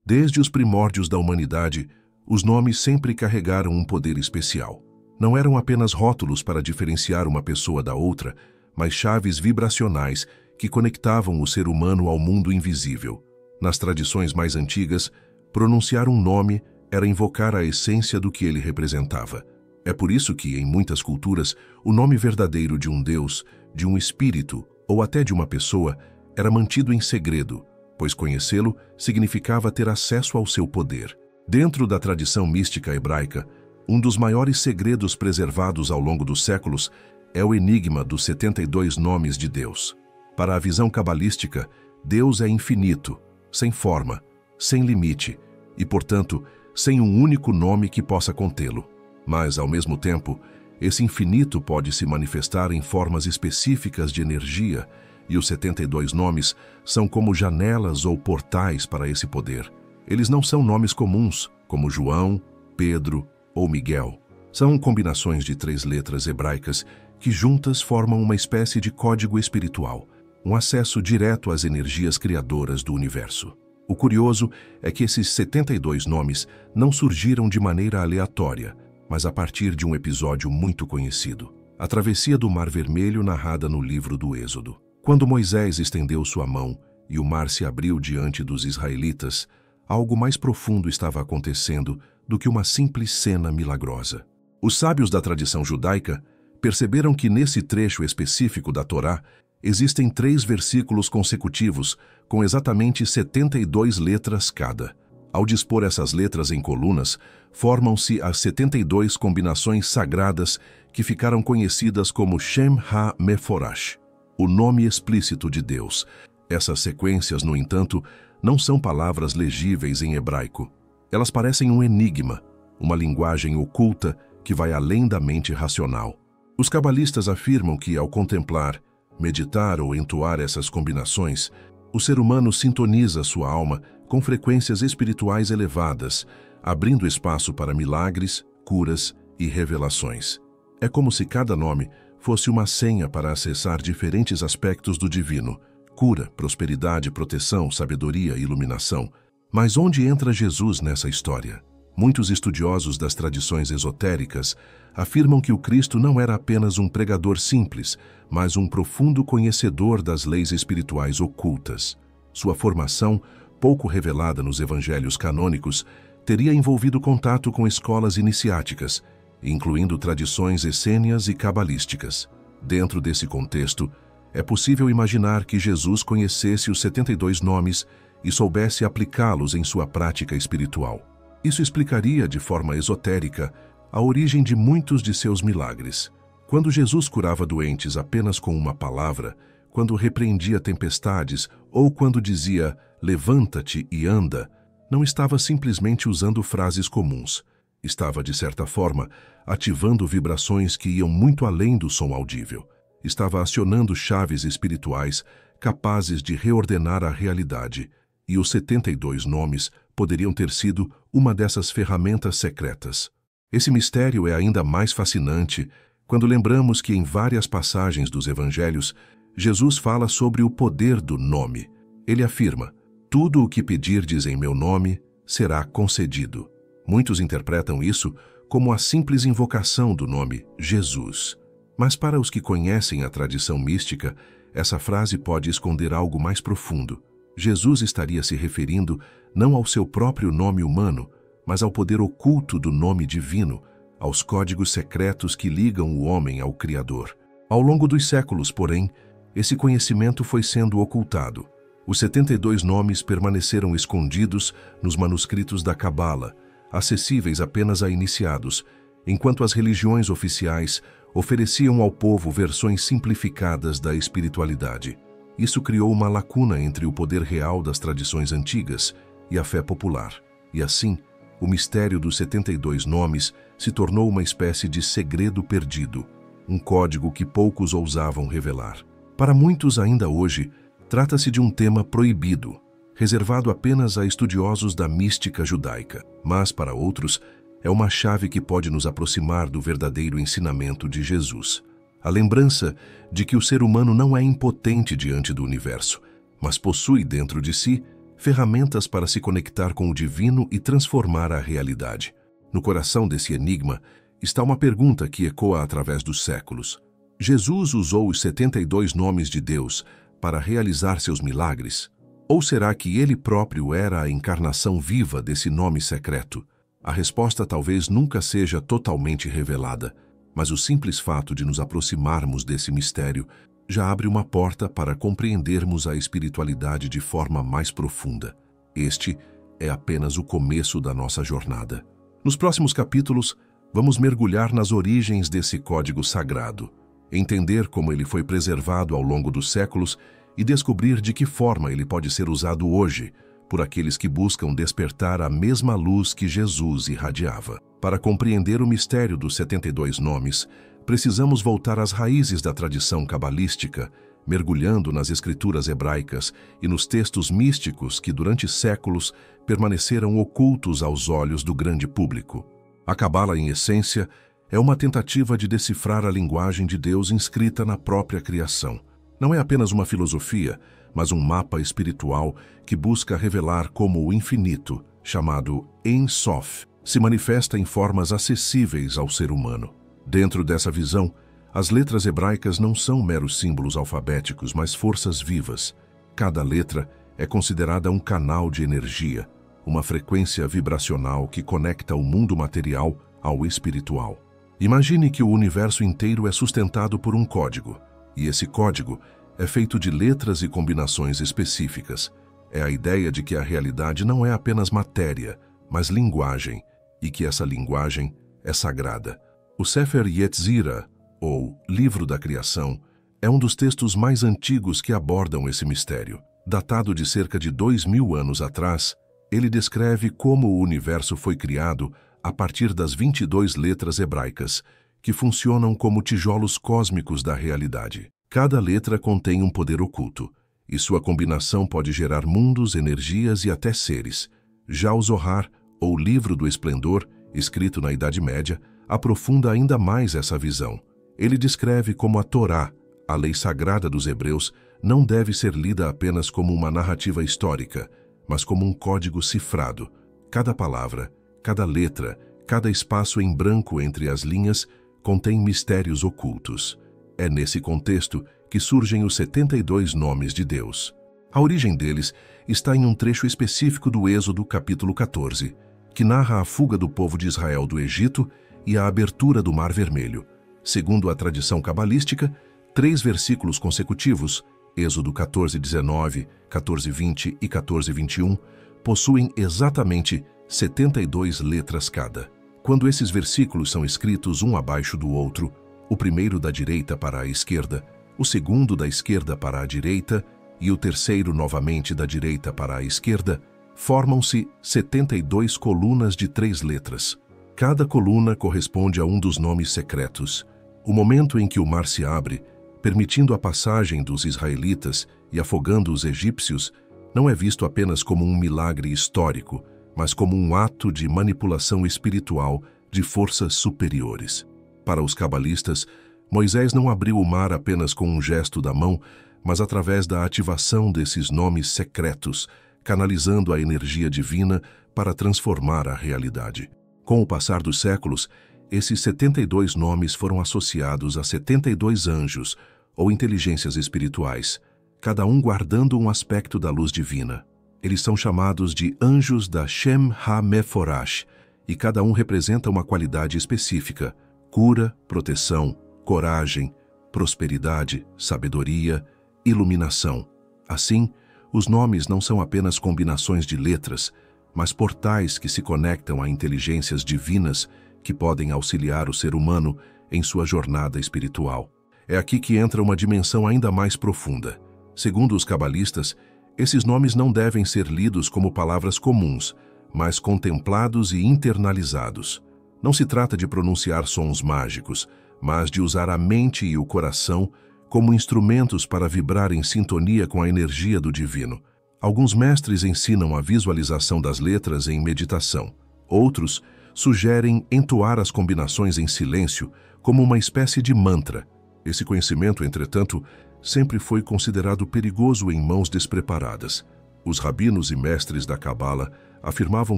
Desde os primórdios da humanidade, os nomes sempre carregaram um poder especial. Não eram apenas rótulos para diferenciar uma pessoa da outra, mas chaves vibracionais que conectavam o ser humano ao mundo invisível. Nas tradições mais antigas, pronunciar um nome era invocar a essência do que ele representava. É por isso que, em muitas culturas, o nome verdadeiro de um deus, de um espírito ou até de uma pessoa era mantido em segredo, pois conhecê-lo significava ter acesso ao seu poder. Dentro da tradição mística hebraica, um dos maiores segredos preservados ao longo dos séculos é o enigma dos 72 nomes de Deus. Para a visão cabalística, Deus é infinito, sem forma, sem limite e, portanto, sem um único nome que possa contê-lo. Mas, ao mesmo tempo, esse infinito pode se manifestar em formas específicas de energia, e os 72 nomes são como janelas ou portais para esse poder. Eles não são nomes comuns, como João, Pedro ou Miguel. São combinações de 3 letras hebraicas que juntas formam uma espécie de código espiritual, um acesso direto às energias criadoras do universo. O curioso é que esses 72 nomes não surgiram de maneira aleatória, mas a partir de um episódio muito conhecido, a travessia do Mar Vermelho narrada no livro do Êxodo. Quando Moisés estendeu sua mão e o mar se abriu diante dos israelitas, algo mais profundo estava acontecendo do que uma simples cena milagrosa. Os sábios da tradição judaica perceberam que nesse trecho específico da Torá existem 3 versículos consecutivos com exatamente 72 letras cada. Ao dispor essas letras em colunas, formam-se as 72 combinações sagradas que ficaram conhecidas como Shem Ha-Meforash, o nome explícito de Deus. Essas sequências, no entanto, não são palavras legíveis em hebraico. Elas parecem um enigma, uma linguagem oculta que vai além da mente racional. Os cabalistas afirmam que, ao contemplar, meditar ou entoar essas combinações, o ser humano sintoniza sua alma com frequências espirituais elevadas, abrindo espaço para milagres, curas e revelações. É como se cada nome fosse uma senha para acessar diferentes aspectos do divino: cura, prosperidade, proteção, sabedoria e iluminação. Mas onde entra Jesus nessa história? Muitos estudiosos das tradições esotéricas afirmam que o Cristo não era apenas um pregador simples, mas um profundo conhecedor das leis espirituais ocultas. Sua formação, pouco revelada nos evangelhos canônicos, teria envolvido contato com escolas iniciáticas, incluindo tradições essênias e cabalísticas. Dentro desse contexto, é possível imaginar que Jesus conhecesse os 72 nomes e soubesse aplicá-los em sua prática espiritual. Isso explicaria, de forma esotérica, a origem de muitos de seus milagres. Quando Jesus curava doentes apenas com uma palavra, quando repreendia tempestades ou quando dizia "levanta-te e anda", não estava simplesmente usando frases comuns. Estava, de certa forma, ativando vibrações que iam muito além do som audível. Estava acionando chaves espirituais capazes de reordenar a realidade, e os 72 nomes poderiam ter sido uma dessas ferramentas secretas. Esse mistério é ainda mais fascinante quando lembramos que em várias passagens dos evangelhos, Jesus fala sobre o poder do nome. Ele afirma: "Tudo o que pedirdes em meu nome será concedido." Muitos interpretam isso como a simples invocação do nome Jesus. Mas para os que conhecem a tradição mística, essa frase pode esconder algo mais profundo. Jesus estaria se referindo não ao seu próprio nome humano, mas ao poder oculto do nome divino, aos códigos secretos que ligam o homem ao Criador. Ao longo dos séculos, porém, esse conhecimento foi sendo ocultado. Os 72 nomes permaneceram escondidos nos manuscritos da Cabala, acessíveis apenas a iniciados, enquanto as religiões oficiais ofereciam ao povo versões simplificadas da espiritualidade. Isso criou uma lacuna entre o poder real das tradições antigas e a fé popular. E assim, o mistério dos 72 nomes se tornou uma espécie de segredo perdido, um código que poucos ousavam revelar. Para muitos ainda hoje, trata-se de um tema proibido, reservado apenas a estudiosos da mística judaica. Mas, para outros, é uma chave que pode nos aproximar do verdadeiro ensinamento de Jesus. A lembrança de que o ser humano não é impotente diante do universo, mas possui dentro de si ferramentas para se conectar com o divino e transformar a realidade. No coração desse enigma está uma pergunta que ecoa através dos séculos. Jesus usou os 72 nomes de Deus para realizar seus milagres? Ou será que ele próprio era a encarnação viva desse nome secreto? A resposta talvez nunca seja totalmente revelada, mas o simples fato de nos aproximarmos desse mistério já abre uma porta para compreendermos a espiritualidade de forma mais profunda. Este é apenas o começo da nossa jornada. Nos próximos capítulos, vamos mergulhar nas origens desse código sagrado, entender como ele foi preservado ao longo dos séculos e descobrir de que forma ele pode ser usado hoje por aqueles que buscam despertar a mesma luz que Jesus irradiava. Para compreender o mistério dos 72 nomes, precisamos voltar às raízes da tradição cabalística, mergulhando nas escrituras hebraicas e nos textos místicos que durante séculos permaneceram ocultos aos olhos do grande público. A Cabala, em essência, é uma tentativa de decifrar a linguagem de Deus inscrita na própria criação. Não é apenas uma filosofia, mas um mapa espiritual que busca revelar como o infinito, chamado Ein Sof, se manifesta em formas acessíveis ao ser humano. Dentro dessa visão, as letras hebraicas não são meros símbolos alfabéticos, mas forças vivas. Cada letra é considerada um canal de energia, uma frequência vibracional que conecta o mundo material ao espiritual. Imagine que o universo inteiro é sustentado por um código, e esse código é feito de letras e combinações específicas. É a ideia de que a realidade não é apenas matéria, mas linguagem, e que essa linguagem é sagrada. O Sefer Yetzirah, ou Livro da Criação, é um dos textos mais antigos que abordam esse mistério. Datado de cerca de 2000 anos atrás, ele descreve como o universo foi criado a partir das 22 letras hebraicas, que funcionam como tijolos cósmicos da realidade. Cada letra contém um poder oculto, e sua combinação pode gerar mundos, energias e até seres. Já o Zohar, ou Livro do Esplendor, escrito na Idade Média, aprofunda ainda mais essa visão. Ele descreve como a Torá, a lei sagrada dos hebreus, não deve ser lida apenas como uma narrativa histórica, mas como um código cifrado. Cada palavra, cada letra, cada espaço em branco entre as linhas contém mistérios ocultos. É nesse contexto que surgem os 72 nomes de Deus. A origem deles está em um trecho específico do Êxodo, capítulo 14, que narra a fuga do povo de Israel do Egito e a abertura do Mar Vermelho. Segundo a tradição cabalística, 3 versículos consecutivos, Êxodo 14:19, 14:20 e 14:21, possuem exatamente 72 letras cada. Quando esses versículos são escritos um abaixo do outro, o primeiro da direita para a esquerda, o segundo da esquerda para a direita e o terceiro novamente da direita para a esquerda, formam-se 72 colunas de 3 letras. Cada coluna corresponde a um dos nomes secretos. O momento em que o mar se abre, permitindo a passagem dos israelitas e afogando os egípcios, não é visto apenas como um milagre histórico, mas como um ato de manipulação espiritual de forças superiores. Para os cabalistas, Moisés não abriu o mar apenas com um gesto da mão, mas através da ativação desses nomes secretos, canalizando a energia divina para transformar a realidade. Com o passar dos séculos, esses 72 nomes foram associados a 72 anjos ou inteligências espirituais, cada um guardando um aspecto da luz divina. Eles são chamados de anjos da Shem HaMeforash, e cada um representa uma qualidade específica: cura, proteção, coragem, prosperidade, sabedoria, iluminação. Assim, os nomes não são apenas combinações de letras, mas portais que se conectam a inteligências divinas que podem auxiliar o ser humano em sua jornada espiritual. É aqui que entra uma dimensão ainda mais profunda. Segundo os cabalistas, esses nomes não devem ser lidos como palavras comuns, mas contemplados e internalizados. Não se trata de pronunciar sons mágicos, mas de usar a mente e o coração como instrumentos para vibrar em sintonia com a energia do divino. Alguns mestres ensinam a visualização das letras em meditação. Outros sugerem entoar as combinações em silêncio como uma espécie de mantra. Esse conhecimento, entretanto, sempre foi considerado perigoso em mãos despreparadas. Os rabinos e mestres da Cabala afirmavam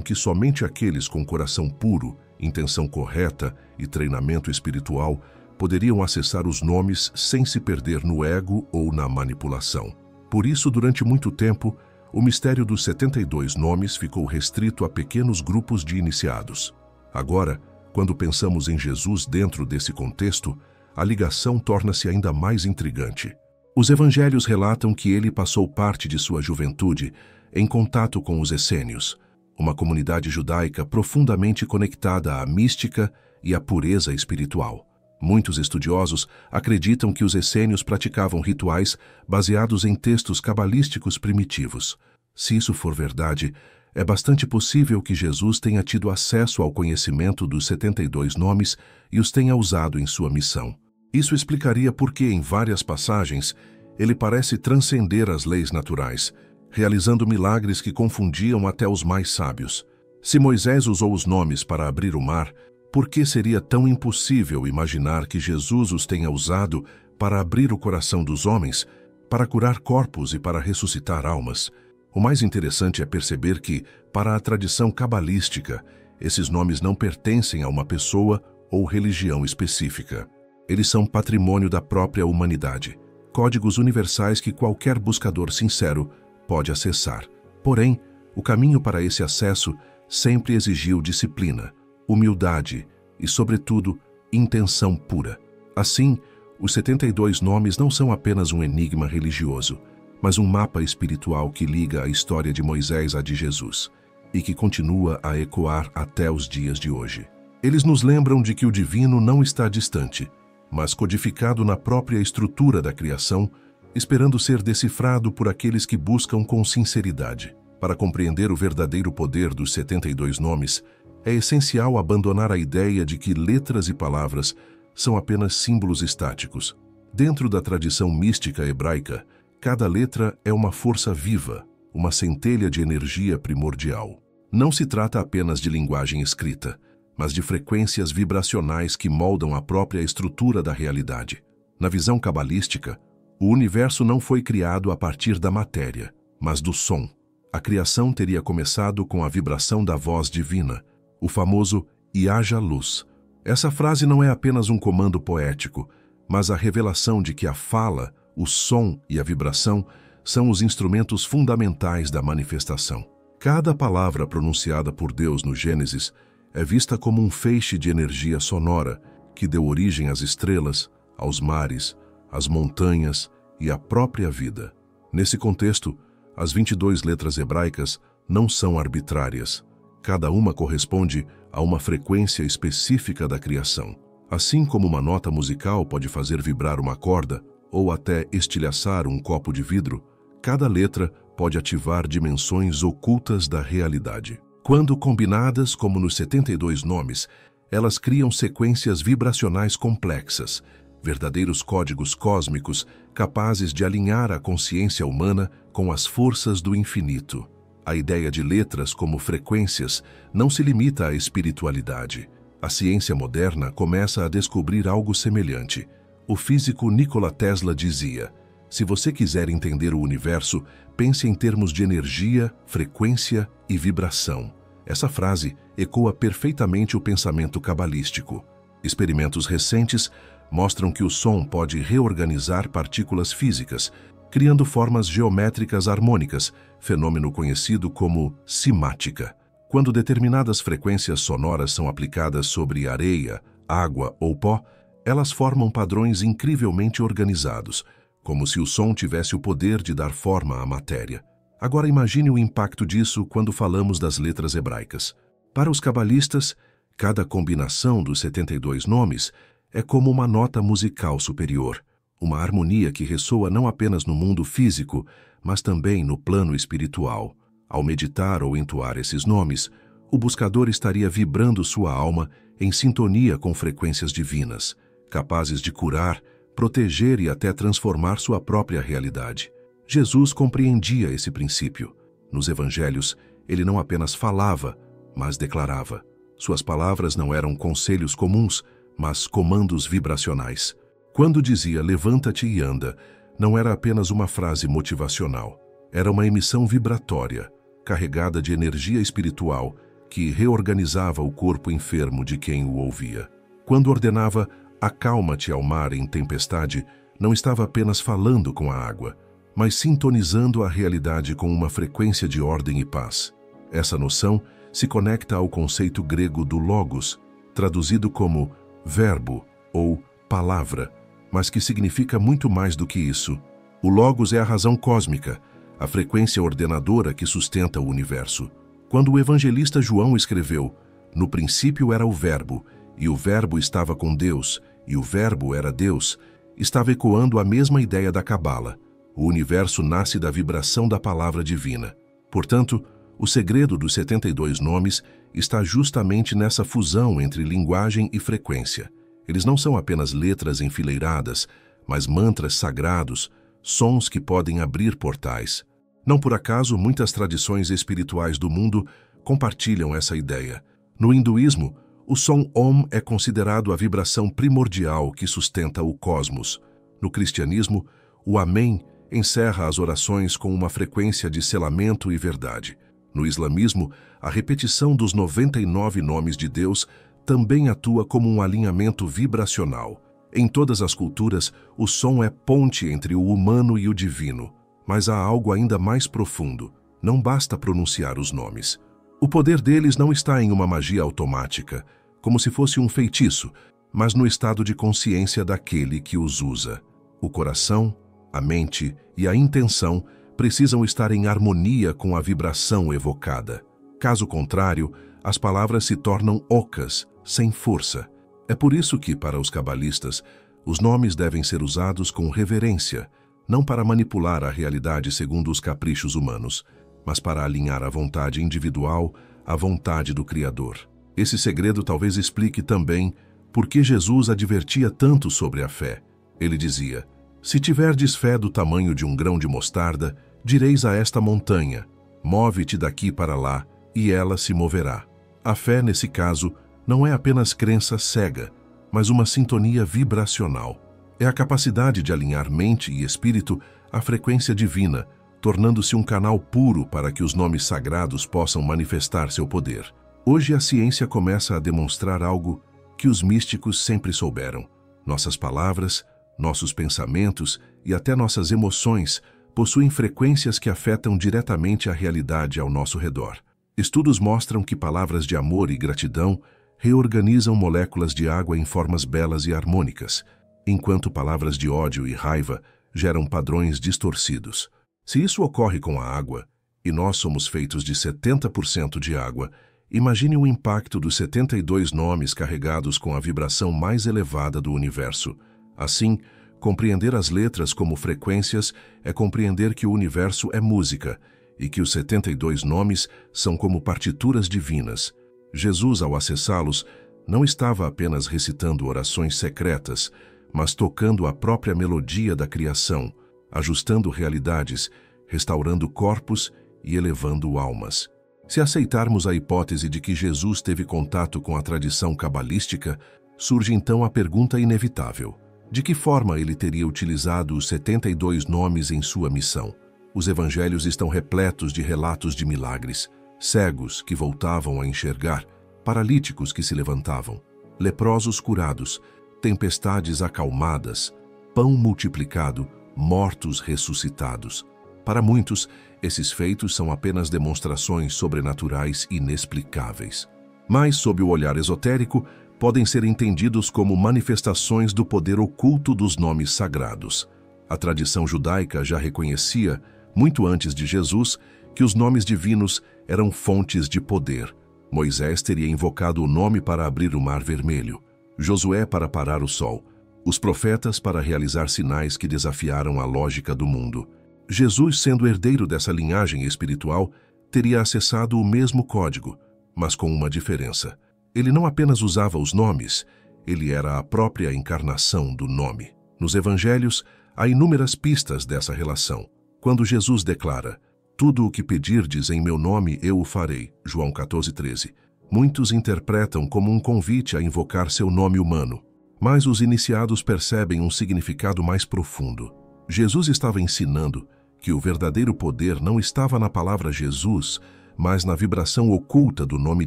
que somente aqueles com coração puro, intenção correta e treinamento espiritual poderiam acessar os nomes sem se perder no ego ou na manipulação. Por isso, durante muito tempo, o mistério dos 72 nomes ficou restrito a pequenos grupos de iniciados. Agora, quando pensamos em Jesus dentro desse contexto, a ligação torna-se ainda mais intrigante. Os evangelhos relatam que ele passou parte de sua juventude em contato com os essênios, uma comunidade judaica profundamente conectada à mística e à pureza espiritual. Muitos estudiosos acreditam que os essênios praticavam rituais baseados em textos cabalísticos primitivos. Se isso for verdade, é bastante possível que Jesus tenha tido acesso ao conhecimento dos 72 nomes e os tenha usado em sua missão. Isso explicaria por que, em várias passagens, ele parece transcender as leis naturais, realizando milagres que confundiam até os mais sábios. Se Moisés usou os nomes para abrir o mar, por que seria tão impossível imaginar que Jesus os tenha usado para abrir o coração dos homens, para curar corpos e para ressuscitar almas? O mais interessante é perceber que, para a tradição cabalística, esses nomes não pertencem a uma pessoa ou religião específica. Eles são patrimônio da própria humanidade, códigos universais que qualquer buscador sincero pode acessar. Porém, o caminho para esse acesso sempre exigiu disciplina, humildade e, sobretudo, intenção pura. Assim, os 72 nomes não são apenas um enigma religioso, mas um mapa espiritual que liga a história de Moisés à de Jesus e que continua a ecoar até os dias de hoje. Eles nos lembram de que o divino não está distante, mas codificado na própria estrutura da criação, esperando ser decifrado por aqueles que buscam com sinceridade. Para compreender o verdadeiro poder dos 72 nomes, é essencial abandonar a ideia de que letras e palavras são apenas símbolos estáticos. Dentro da tradição mística hebraica, cada letra é uma força viva, uma centelha de energia primordial. Não se trata apenas de linguagem escrita, mas de frequências vibracionais que moldam a própria estrutura da realidade. Na visão cabalística, o universo não foi criado a partir da matéria, mas do som. A criação teria começado com a vibração da voz divina, o famoso "e haja luz". Essa frase não é apenas um comando poético, mas a revelação de que a fala, o som e a vibração são os instrumentos fundamentais da manifestação. Cada palavra pronunciada por Deus no Gênesis é vista como um feixe de energia sonora que deu origem às estrelas, aos mares, às montanhas e à própria vida. Nesse contexto, as 22 letras hebraicas não são arbitrárias. Cada uma corresponde a uma frequência específica da criação. Assim como uma nota musical pode fazer vibrar uma corda ou até estilhaçar um copo de vidro, cada letra pode ativar dimensões ocultas da realidade. Quando combinadas, como nos 72 nomes, elas criam sequências vibracionais complexas, verdadeiros códigos cósmicos capazes de alinhar a consciência humana com as forças do infinito. A ideia de letras como frequências não se limita à espiritualidade. A ciência moderna começa a descobrir algo semelhante. O físico Nikola Tesla dizia: "Se você quiser entender o universo, pense em termos de energia, frequência e vibração." Essa frase ecoa perfeitamente o pensamento cabalístico. Experimentos recentes mostram que o som pode reorganizar partículas físicas, criando formas geométricas harmônicas, fenômeno conhecido como cimática. Quando determinadas frequências sonoras são aplicadas sobre areia, água ou pó, elas formam padrões incrivelmente organizados, como se o som tivesse o poder de dar forma à matéria. Agora imagine o impacto disso quando falamos das letras hebraicas. Para os cabalistas, cada combinação dos 72 nomes é como uma nota musical superior, uma harmonia que ressoa não apenas no mundo físico, mas também no plano espiritual. Ao meditar ou entoar esses nomes, o buscador estaria vibrando sua alma em sintonia com frequências divinas, capazes de curar, proteger e até transformar sua própria realidade. Jesus compreendia esse princípio. Nos evangelhos, ele não apenas falava, mas declarava. Suas palavras não eram conselhos comuns, mas comandos vibracionais. Quando dizia "levanta-te e anda", não era apenas uma frase motivacional. Era uma emissão vibratória, carregada de energia espiritual, que reorganizava o corpo enfermo de quem o ouvia. Quando ordenava "acalma-te ao mar em tempestade", não estava apenas falando com a água, mas sintonizando a realidade com uma frequência de ordem e paz. Essa noção se conecta ao conceito grego do logos, traduzido como verbo ou palavra, mas que significa muito mais do que isso. O logos é a razão cósmica, a frequência ordenadora que sustenta o universo. Quando o evangelista João escreveu: "No princípio era o Verbo, e o Verbo estava com Deus, e o Verbo era Deus", estava ecoando a mesma ideia da Cabala. O universo nasce da vibração da palavra divina. Portanto, o segredo dos 72 nomes está justamente nessa fusão entre linguagem e frequência. Eles não são apenas letras enfileiradas, mas mantras sagrados, sons que podem abrir portais. Não por acaso, muitas tradições espirituais do mundo compartilham essa ideia. No hinduísmo, o som Om é considerado a vibração primordial que sustenta o cosmos. No cristianismo, o Amém encerra as orações com uma frequência de selamento e verdade. No islamismo, a repetição dos 99 nomes de Deus também atua como um alinhamento vibracional. Em todas as culturas, o som é ponte entre o humano e o divino. Mas há algo ainda mais profundo. Não basta pronunciar os nomes. O poder deles não está em uma magia automática, como se fosse um feitiço, mas no estado de consciência daquele que os usa. O coração, a mente e a intenção precisam estar em harmonia com a vibração evocada. Caso contrário, as palavras se tornam ocas, sem força. É por isso que, para os cabalistas, os nomes devem ser usados com reverência, não para manipular a realidade segundo os caprichos humanos, mas para alinhar a vontade individual à vontade do Criador. Esse segredo talvez explique também por que Jesus advertia tanto sobre a fé. Ele dizia: "Se tiverdes fé do tamanho de um grão de mostarda, direis a esta montanha: move-te daqui para lá, e ela se moverá." A fé, nesse caso, não é apenas crença cega, mas uma sintonia vibracional. É a capacidade de alinhar mente e espírito à frequência divina, tornando-se um canal puro para que os nomes sagrados possam manifestar seu poder. Hoje a ciência começa a demonstrar algo que os místicos sempre souberam. Nossas palavras, nossos pensamentos e até nossas emoções possuem frequências que afetam diretamente a realidade ao nosso redor. Estudos mostram que palavras de amor e gratidão reorganizam moléculas de água em formas belas e harmônicas, enquanto palavras de ódio e raiva geram padrões distorcidos. Se isso ocorre com a água, e nós somos feitos de 70% de água, imagine o impacto dos 72 nomes carregados com a vibração mais elevada do universo. Assim, compreender as letras como frequências é compreender que o universo é música e que os 72 nomes são como partituras divinas. Jesus, ao acessá-los, não estava apenas recitando orações secretas, mas tocando a própria melodia da criação, ajustando realidades, restaurando corpos e elevando almas. Se aceitarmos a hipótese de que Jesus teve contato com a tradição cabalística, surge então a pergunta inevitável: de que forma ele teria utilizado os 72 nomes em sua missão? Os evangelhos estão repletos de relatos de milagres: cegos que voltavam a enxergar, paralíticos que se levantavam, leprosos curados, tempestades acalmadas, pão multiplicado, mortos ressuscitados. Para muitos, esses feitos são apenas demonstrações sobrenaturais inexplicáveis. Mas, sob o olhar esotérico, podem ser entendidos como manifestações do poder oculto dos nomes sagrados. A tradição judaica já reconhecia, muito antes de Jesus, que os nomes divinos eram fontes de poder. Moisés teria invocado o nome para abrir o Mar Vermelho, Josué para parar o sol, os profetas para realizar sinais que desafiaram a lógica do mundo. Jesus, sendo herdeiro dessa linhagem espiritual, teria acessado o mesmo código, mas com uma diferença. Ele não apenas usava os nomes, ele era a própria encarnação do nome. Nos evangelhos, há inúmeras pistas dessa relação. Quando Jesus declara: "Tudo o que pedirdes em meu nome eu o farei", João 14:13, muitos interpretam como um convite a invocar seu nome humano. Mas os iniciados percebem um significado mais profundo. Jesus estava ensinando que o verdadeiro poder não estava na palavra Jesus, mas na vibração oculta do nome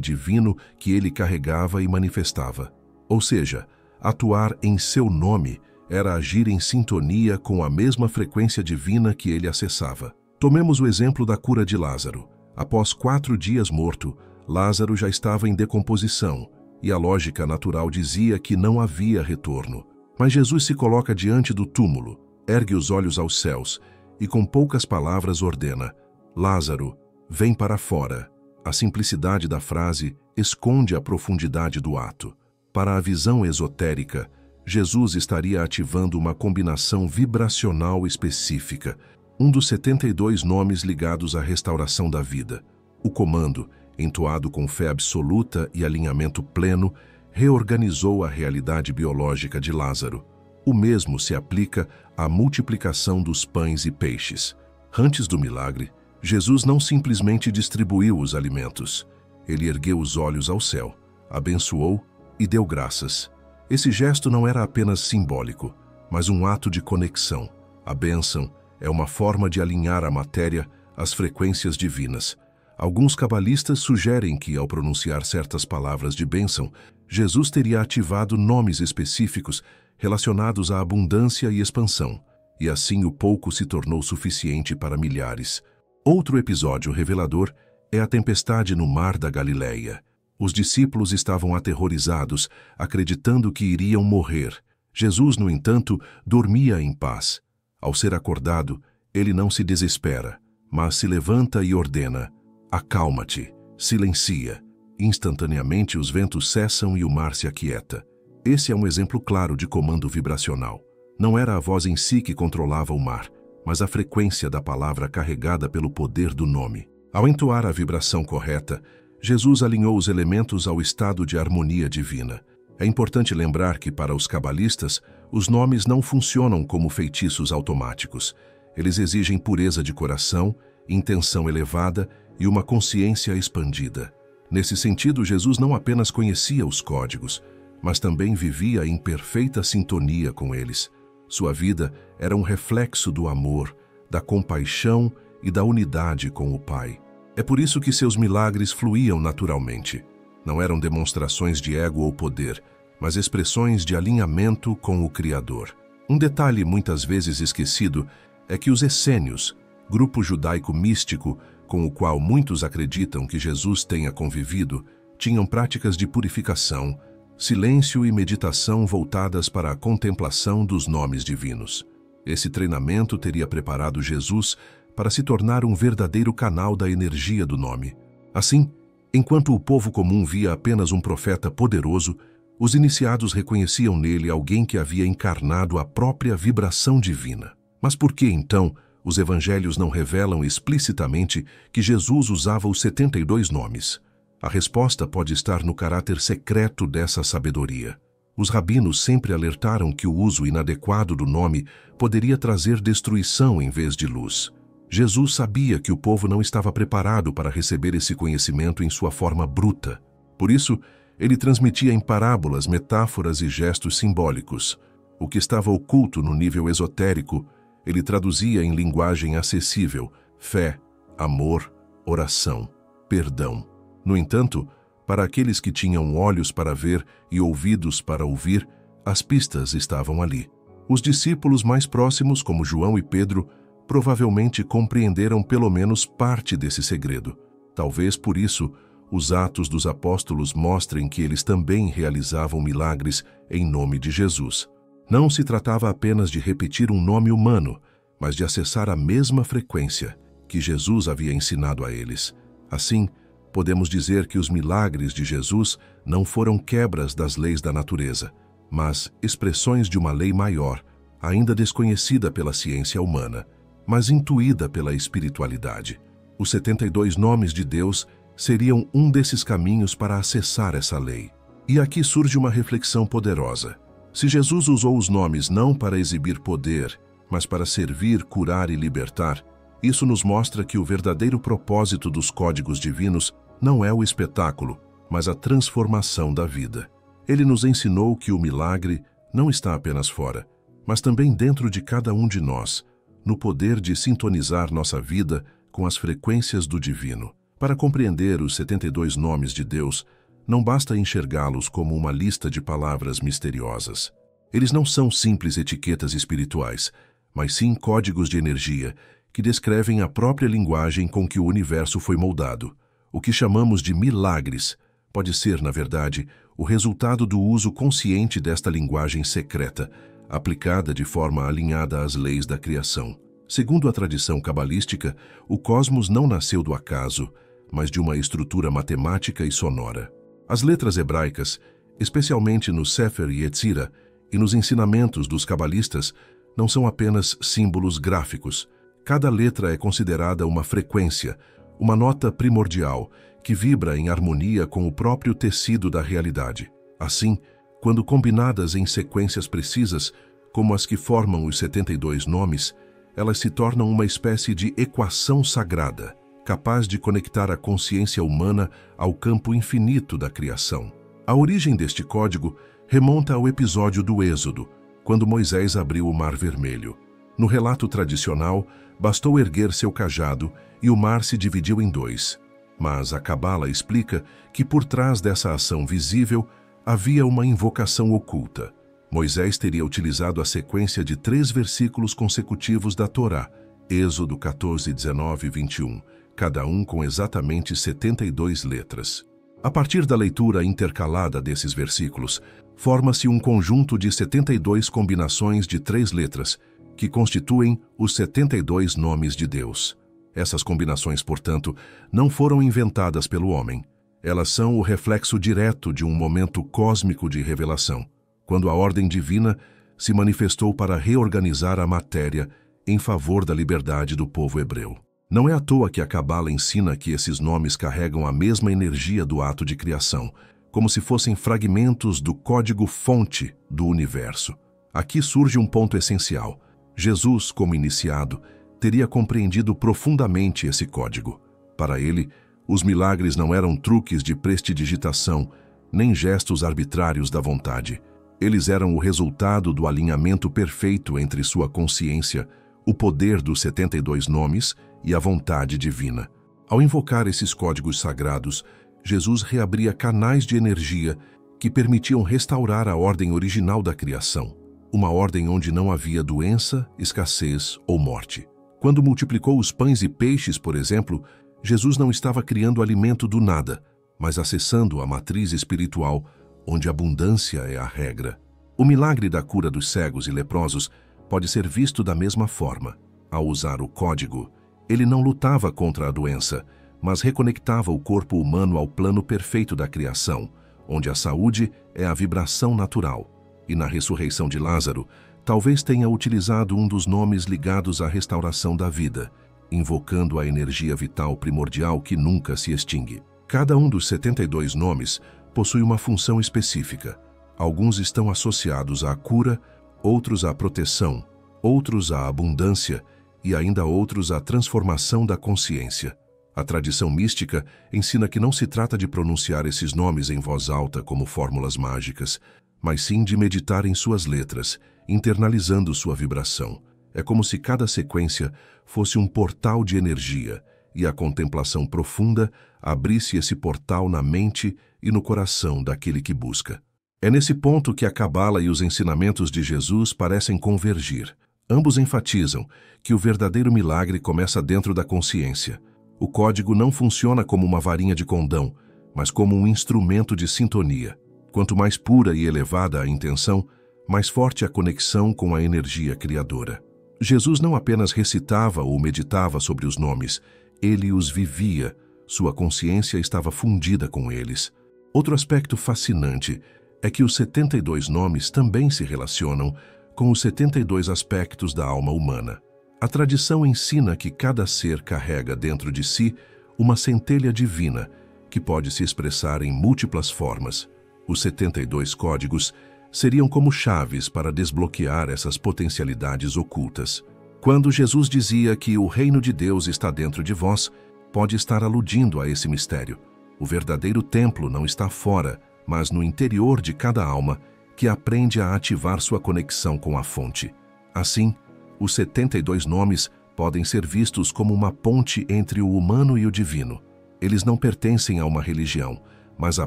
divino que ele carregava e manifestava. Ou seja, atuar em seu nome era agir em sintonia com a mesma frequência divina que ele acessava. Tomemos o exemplo da cura de Lázaro. Após 4 dias morto, Lázaro já estava em decomposição, e a lógica natural dizia que não havia retorno. Mas Jesus se coloca diante do túmulo, ergue os olhos aos céus e com poucas palavras ordena: Lázaro, vem para fora. A simplicidade da frase esconde a profundidade do ato. Para a visão esotérica, Jesus estaria ativando uma combinação vibracional específica, um dos 72 nomes ligados à restauração da vida. O comando, entoado com fé absoluta e alinhamento pleno, reorganizou a realidade biológica de Lázaro. O mesmo se aplica à multiplicação dos pães e peixes. Antes do milagre, Jesus não simplesmente distribuiu os alimentos. Ele ergueu os olhos ao céu, abençoou e deu graças. Esse gesto não era apenas simbólico, mas um ato de conexão. A bênção é uma forma de alinhar a matéria às frequências divinas. Alguns cabalistas sugerem que, ao pronunciar certas palavras de bênção, Jesus teria ativado nomes específicos relacionados à abundância e expansão, e assim o pouco se tornou suficiente para milhares. Outro episódio revelador é a tempestade no Mar da Galileia. Os discípulos estavam aterrorizados, acreditando que iriam morrer. Jesus, no entanto, dormia em paz. Ao ser acordado, ele não se desespera, mas se levanta e ordena: acalma-te, silencia. Instantaneamente os ventos cessam e o mar se aquieta. Esse é um exemplo claro de comando vibracional. Não era a voz em si que controlava o mar, mas a frequência da palavra carregada pelo poder do nome. Ao entoar a vibração correta, Jesus alinhou os elementos ao estado de harmonia divina. É importante lembrar que, para os cabalistas, os nomes não funcionam como feitiços automáticos. Eles exigem pureza de coração, intenção elevada e uma consciência expandida. Nesse sentido, Jesus não apenas conhecia os códigos, mas também vivia em perfeita sintonia com eles. Sua vida era um reflexo do amor, da compaixão e da unidade com o Pai. É por isso que seus milagres fluíam naturalmente. Não eram demonstrações de ego ou poder, mas expressões de alinhamento com o Criador. Um detalhe muitas vezes esquecido é que os essênios, grupo judaico místico com o qual muitos acreditam que Jesus tenha convivido, tinham práticas de purificação, silêncio e meditação voltadas para a contemplação dos nomes divinos. Esse treinamento teria preparado Jesus para se tornar um verdadeiro canal da energia do nome. Assim, enquanto o povo comum via apenas um profeta poderoso, os iniciados reconheciam nele alguém que havia encarnado a própria vibração divina. Mas por que, então, os evangelhos não revelam explicitamente que Jesus usava os 72 nomes? A resposta pode estar no caráter secreto dessa sabedoria. Os rabinos sempre alertaram que o uso inadequado do nome poderia trazer destruição em vez de luz. Jesus sabia que o povo não estava preparado para receber esse conhecimento em sua forma bruta. Por isso, ele transmitia em parábolas, metáforas e gestos simbólicos. O que estava oculto no nível esotérico, ele traduzia em linguagem acessível: fé, amor, oração, perdão. No entanto, para aqueles que tinham olhos para ver e ouvidos para ouvir, as pistas estavam ali. Os discípulos mais próximos, como João e Pedro, provavelmente compreenderam pelo menos parte desse segredo. Talvez por isso, os Atos dos Apóstolos mostrem que eles também realizavam milagres em nome de Jesus. Não se tratava apenas de repetir um nome humano, mas de acessar a mesma frequência que Jesus havia ensinado a eles. Assim, podemos dizer que os milagres de Jesus não foram quebras das leis da natureza, mas expressões de uma lei maior, ainda desconhecida pela ciência humana, mas intuída pela espiritualidade. Os 72 nomes de Deus seriam um desses caminhos para acessar essa lei. E aqui surge uma reflexão poderosa. Se Jesus usou os nomes não para exibir poder, mas para servir, curar e libertar, isso nos mostra que o verdadeiro propósito dos códigos divinos não é o espetáculo, mas a transformação da vida. Ele nos ensinou que o milagre não está apenas fora, mas também dentro de cada um de nós. no poder de sintonizar nossa vida com as frequências do divino. Para compreender os 72 nomes de Deus, não basta enxergá-los como uma lista de palavras misteriosas. Eles não são simples etiquetas espirituais, mas sim códigos de energia que descrevem a própria linguagem com que o universo foi moldado. O que chamamos de milagres pode ser, na verdade, o resultado do uso consciente desta linguagem secreta, aplicada de forma alinhada às leis da criação. Segundo a tradição cabalística, o cosmos não nasceu do acaso, mas de uma estrutura matemática e sonora. As letras hebraicas, especialmente no Sefer Yetzirah e nos ensinamentos dos cabalistas, não são apenas símbolos gráficos. Cada letra é considerada uma frequência, uma nota primordial, que vibra em harmonia com o próprio tecido da realidade. Assim, quando combinadas em sequências precisas, como as que formam os 72 nomes, elas se tornam uma espécie de equação sagrada, capaz de conectar a consciência humana ao campo infinito da criação. A origem deste código remonta ao episódio do Êxodo, quando Moisés abriu o Mar Vermelho. No relato tradicional, bastou erguer seu cajado e o mar se dividiu em dois. Mas a Cabala explica que por trás dessa ação visível havia uma invocação oculta. Moisés teria utilizado a sequência de 3 versículos consecutivos da Torá, Êxodo 14, 19 e 21, cada um com exatamente 72 letras. A partir da leitura intercalada desses versículos, forma-se um conjunto de 72 combinações de 3 letras, que constituem os 72 nomes de Deus. Essas combinações, portanto, não foram inventadas pelo homem. Elas são o reflexo direto de um momento cósmico de revelação, quando a ordem divina se manifestou para reorganizar a matéria em favor da liberdade do povo hebreu. Não é à toa que a Cabala ensina que esses nomes carregam a mesma energia do ato de criação, como se fossem fragmentos do código-fonte do universo. Aqui surge um ponto essencial. Jesus, como iniciado, teria compreendido profundamente esse código. Para ele, os milagres não eram truques de prestidigitação, nem gestos arbitrários da vontade. Eles eram o resultado do alinhamento perfeito entre sua consciência, o poder dos 72 nomes e a vontade divina. Ao invocar esses códigos sagrados, Jesus reabria canais de energia que permitiam restaurar a ordem original da criação, uma ordem onde não havia doença, escassez ou morte. Quando multiplicou os pães e peixes, por exemplo, Jesus não estava criando alimento do nada, mas acessando a matriz espiritual, onde a abundância é a regra. O milagre da cura dos cegos e leprosos pode ser visto da mesma forma. Ao usar o código, ele não lutava contra a doença, mas reconectava o corpo humano ao plano perfeito da criação, onde a saúde é a vibração natural. E na ressurreição de Lázaro, talvez tenha utilizado um dos nomes ligados à restauração da vida, invocando a energia vital primordial que nunca se extingue. Cada um dos 72 nomes possui uma função específica. Alguns estão associados à cura, outros à proteção, outros à abundância e ainda outros à transformação da consciência. A tradição mística ensina que não se trata de pronunciar esses nomes em voz alta como fórmulas mágicas, mas sim de meditar em suas letras, internalizando sua vibração. É como se cada sequência fosse um portal de energia, e a contemplação profunda abrisse esse portal na mente e no coração daquele que busca. É nesse ponto que a Cabala e os ensinamentos de Jesus parecem convergir. Ambos enfatizam que o verdadeiro milagre começa dentro da consciência. O código não funciona como uma varinha de condão, mas como um instrumento de sintonia. Quanto mais pura e elevada a intenção, mais forte a conexão com a energia criadora. Jesus não apenas recitava ou meditava sobre os nomes, ele os vivia, sua consciência estava fundida com eles. Outro aspecto fascinante é que os 72 nomes também se relacionam com os 72 aspectos da alma humana. A tradição ensina que cada ser carrega dentro de si uma centelha divina, que pode se expressar em múltiplas formas. Os 72 códigos seriam como chaves para desbloquear essas potencialidades ocultas. Quando Jesus dizia que o reino de Deus está dentro de vós, pode estar aludindo a esse mistério. O verdadeiro templo não está fora, mas no interior de cada alma, que aprende a ativar sua conexão com a fonte. Assim, Os 72 nomes podem ser vistos como uma ponte entre o humano e o divino. Eles não pertencem a uma religião, mas à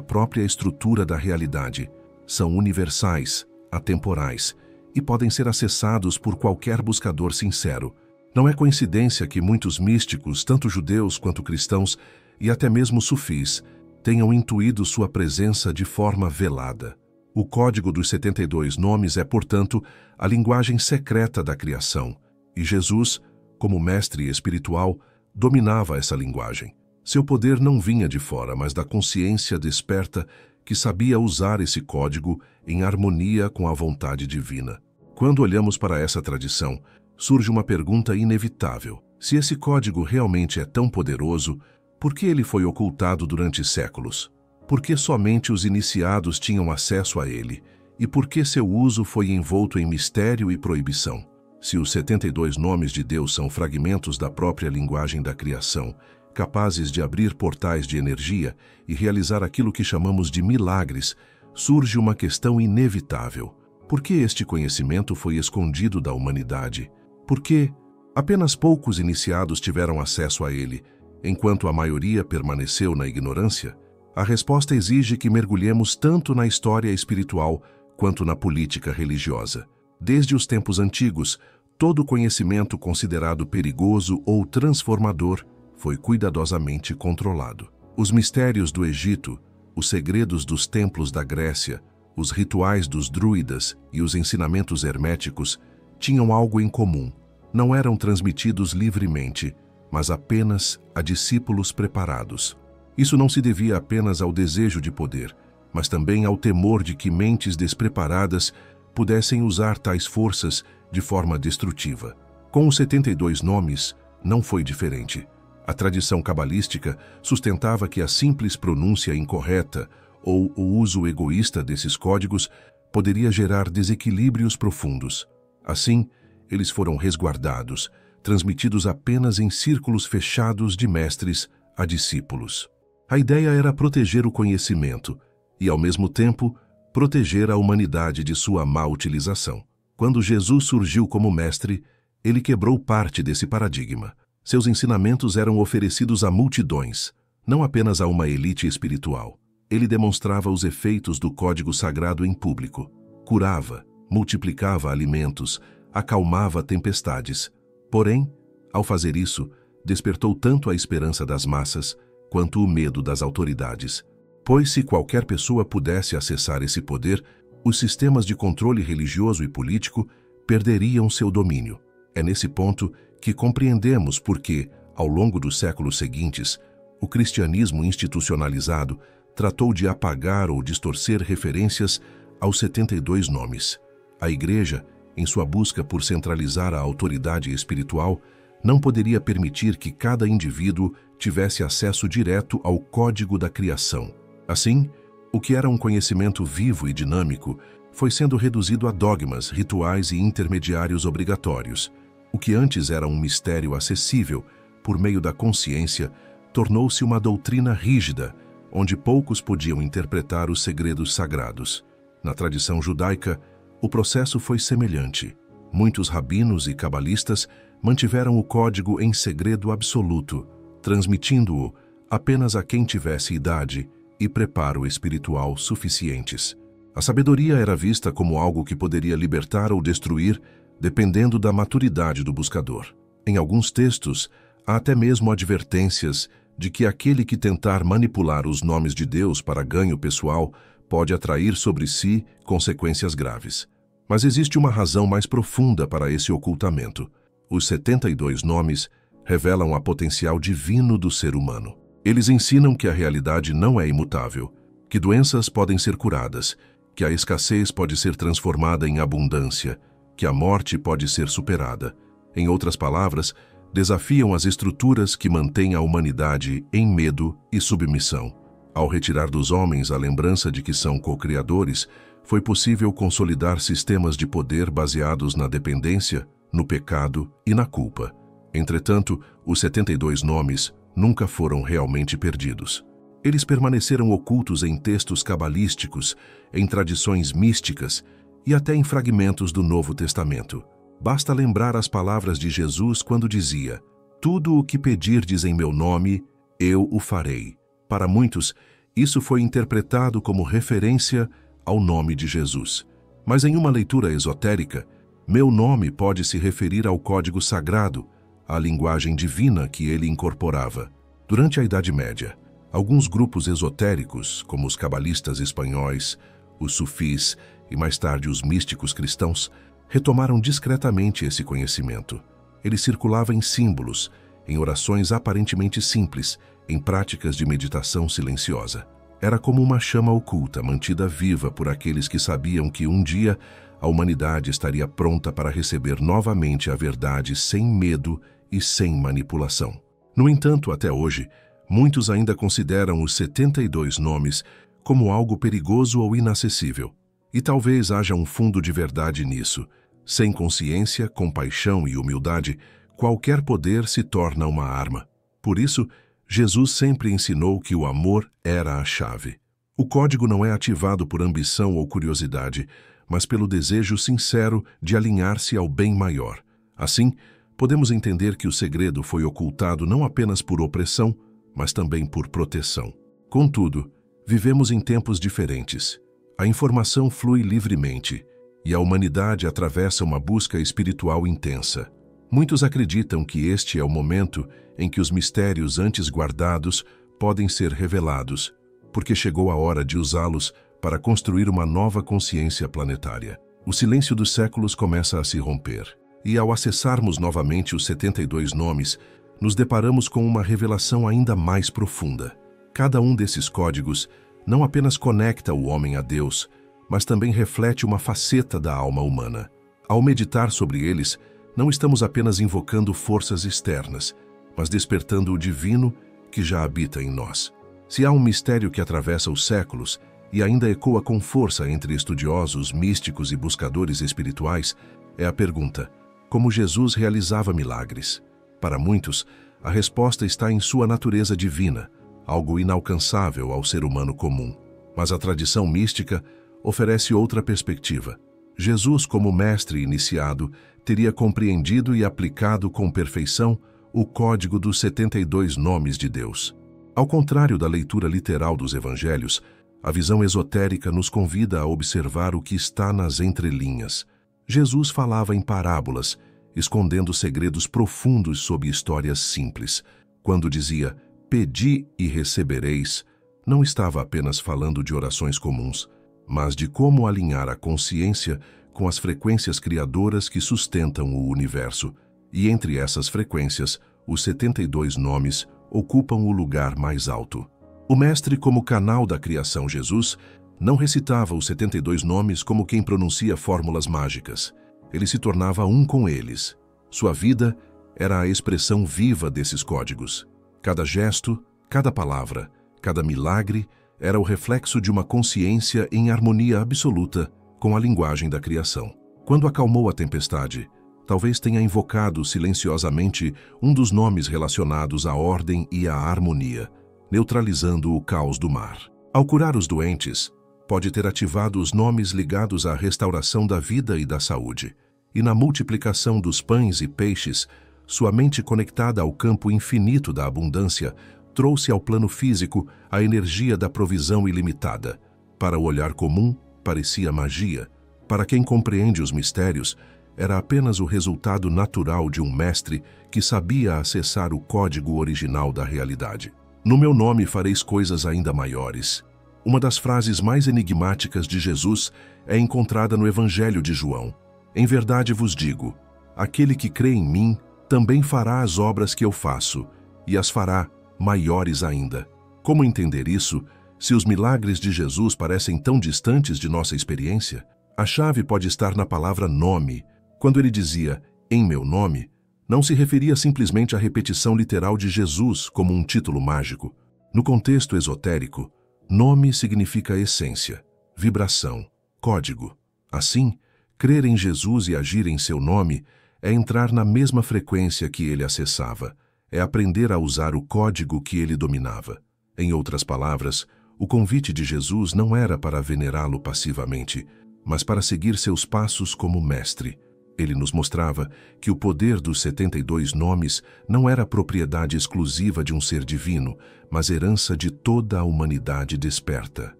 própria estrutura da realidade. São universais, atemporais, e podem ser acessados por qualquer buscador sincero. Não é coincidência que muitos místicos, tanto judeus quanto cristãos, e até mesmo sufis, tenham intuído sua presença de forma velada. O código dos 72 nomes é, portanto, a linguagem secreta da criação, e Jesus, como mestre espiritual, dominava essa linguagem. Seu poder não vinha de fora, mas da consciência desperta que sabia usar esse código em harmonia com a vontade divina. Quando olhamos para essa tradição, surge uma pergunta inevitável. Se esse código realmente é tão poderoso, por que ele foi ocultado durante séculos? Por que somente os iniciados tinham acesso a ele? E por que seu uso foi envolto em mistério e proibição? Se os 72 nomes de Deus são fragmentos da própria linguagem da criação, capazes de abrir portais de energia e realizar aquilo que chamamos de milagres, surge uma questão inevitável. Por que este conhecimento foi escondido da humanidade? Por que apenas poucos iniciados tiveram acesso a ele, enquanto a maioria permaneceu na ignorância? A resposta exige que mergulhemos tanto na história espiritual quanto na política religiosa. Desde os tempos antigos, todo conhecimento considerado perigoso ou transformador foi cuidadosamente controlado. Os mistérios do Egito, os segredos dos templos da Grécia, os rituais dos druidas e os ensinamentos herméticos tinham algo em comum. Não eram transmitidos livremente, mas apenas a discípulos preparados. Isso não se devia apenas ao desejo de poder, mas também ao temor de que mentes despreparadas pudessem usar tais forças de forma destrutiva. Com os 72 nomes, não foi diferente. A tradição cabalística sustentava que a simples pronúncia incorreta ou o uso egoísta desses códigos poderia gerar desequilíbrios profundos. Assim, eles foram resguardados, transmitidos apenas em círculos fechados de mestres a discípulos. A ideia era proteger o conhecimento e, ao mesmo tempo, proteger a humanidade de sua má utilização. Quando Jesus surgiu como mestre, ele quebrou parte desse paradigma. Seus ensinamentos eram oferecidos a multidões, não apenas a uma elite espiritual. Ele demonstrava os efeitos do código sagrado em público. Curava, multiplicava alimentos, acalmava tempestades. Porém, ao fazer isso, despertou tanto a esperança das massas quanto o medo das autoridades. Pois se qualquer pessoa pudesse acessar esse poder, os sistemas de controle religioso e político perderiam seu domínio. É nesse ponto que compreendemos por que, ao longo dos séculos seguintes, o cristianismo institucionalizado tratou de apagar ou distorcer referências aos 72 nomes. A Igreja, em sua busca por centralizar a autoridade espiritual, não poderia permitir que cada indivíduo tivesse acesso direto ao código da criação. Assim, o que era um conhecimento vivo e dinâmico foi sendo reduzido a dogmas, rituais e intermediários obrigatórios. O que antes era um mistério acessível por meio da consciência tornou-se uma doutrina rígida, onde poucos podiam interpretar os segredos sagrados. Na tradição judaica, o processo foi semelhante. Muitos rabinos e cabalistas mantiveram o código em segredo absoluto, transmitindo-o apenas a quem tivesse idade e preparo espiritual suficientes. A sabedoria era vista como algo que poderia libertar ou destruir, dependendo da maturidade do buscador. Em alguns textos, há até mesmo advertências de que aquele que tentar manipular os nomes de Deus para ganho pessoal pode atrair sobre si consequências graves. Mas existe uma razão mais profunda para esse ocultamento. Os 72 nomes revelam a potencial divino do ser humano. Eles ensinam que a realidade não é imutável, que doenças podem ser curadas, que a escassez pode ser transformada em abundância, que a morte pode ser superada. Em outras palavras, desafiam as estruturas que mantêm a humanidade em medo e submissão. Ao retirar dos homens a lembrança de que são co-criadores, foi possível consolidar sistemas de poder baseados na dependência, no pecado e na culpa. Entretanto, os 72 nomes nunca foram realmente perdidos. Eles permaneceram ocultos em textos cabalísticos, em tradições místicas e até em fragmentos do Novo Testamento. Basta lembrar as palavras de Jesus quando dizia: "Tudo o que pedirdes em meu nome, eu o farei." Para muitos, isso foi interpretado como referência ao nome de Jesus. Mas em uma leitura esotérica, meu nome pode se referir ao código sagrado, à linguagem divina que ele incorporava. Durante a Idade Média, alguns grupos esotéricos, como os cabalistas espanhóis, os sufis e mais tarde os místicos cristãos, retomaram discretamente esse conhecimento. Ele circulava em símbolos, em orações aparentemente simples, em práticas de meditação silenciosa. Era como uma chama oculta mantida viva por aqueles que sabiam que um dia a humanidade estaria pronta para receber novamente a verdade sem medo e sem manipulação. No entanto, até hoje, muitos ainda consideram os 72 nomes como algo perigoso ou inacessível. E talvez haja um fundo de verdade nisso. Sem consciência, compaixão e humildade, qualquer poder se torna uma arma. Por isso, Jesus sempre ensinou que o amor era a chave. O código não é ativado por ambição ou curiosidade, mas pelo desejo sincero de alinhar-se ao bem maior. Assim, podemos entender que o segredo foi ocultado não apenas por opressão, mas também por proteção. Contudo, vivemos em tempos diferentes. A informação flui livremente e a humanidade atravessa uma busca espiritual intensa. Muitos acreditam que este é o momento em que os mistérios antes guardados podem ser revelados, porque chegou a hora de usá-los para construir uma nova consciência planetária. O silêncio dos séculos começa a se romper, e ao acessarmos novamente os 72 nomes, nos deparamos com uma revelação ainda mais profunda. Cada um desses códigos não apenas conecta o homem a Deus, mas também reflete uma faceta da alma humana. Ao meditar sobre eles, não estamos apenas invocando forças externas, mas despertando o divino que já habita em nós. Se há um mistério que atravessa os séculos e ainda ecoa com força entre estudiosos, místicos e buscadores espirituais, é a pergunta: como Jesus realizava milagres? Para muitos, a resposta está em sua natureza divina, algo inalcançável ao ser humano comum. Mas a tradição mística oferece outra perspectiva. Jesus, como mestre iniciado, teria compreendido e aplicado com perfeição o código dos 72 nomes de Deus. Ao contrário da leitura literal dos evangelhos, a visão esotérica nos convida a observar o que está nas entrelinhas. Jesus falava em parábolas, escondendo segredos profundos sob histórias simples. Quando dizia, "Pedi e recebereis", não estava apenas falando de orações comuns, mas de como alinhar a consciência com as frequências criadoras que sustentam o universo. E entre essas frequências, os 72 nomes ocupam o lugar mais alto. O mestre, como canal da criação Jesus, não recitava os 72 nomes como quem pronuncia fórmulas mágicas. Ele se tornava um com eles. Sua vida era a expressão viva desses códigos. Cada gesto, cada palavra, cada milagre era o reflexo de uma consciência em harmonia absoluta com a linguagem da criação. Quando acalmou a tempestade, talvez tenha invocado silenciosamente um dos nomes relacionados à ordem e à harmonia, neutralizando o caos do mar. Ao curar os doentes, pode ter ativado os nomes ligados à restauração da vida e da saúde. E na multiplicação dos pães e peixes, sua mente conectada ao campo infinito da abundância trouxe ao plano físico a energia da provisão ilimitada. Para o olhar comum, parecia magia. Para quem compreende os mistérios, era apenas o resultado natural de um mestre que sabia acessar o código original da realidade. No meu nome fareis coisas ainda maiores. Uma das frases mais enigmáticas de Jesus é encontrada no Evangelho de João. Em verdade vos digo, aquele que crê em mim também fará as obras que eu faço, e as fará maiores ainda. Como entender isso, se os milagres de Jesus parecem tão distantes de nossa experiência? A chave pode estar na palavra nome. Quando ele dizia, em meu nome, não se referia simplesmente à repetição literal de Jesus como um título mágico. No contexto esotérico, nome significa essência, vibração, código. Assim, crer em Jesus e agir em seu nome é entrar na mesma frequência que ele acessava, é aprender a usar o código que ele dominava. Em outras palavras, o convite de Jesus não era para venerá-lo passivamente, mas para seguir seus passos como mestre. Ele nos mostrava que o poder dos 72 nomes não era propriedade exclusiva de um ser divino, mas herança de toda a humanidade desperta.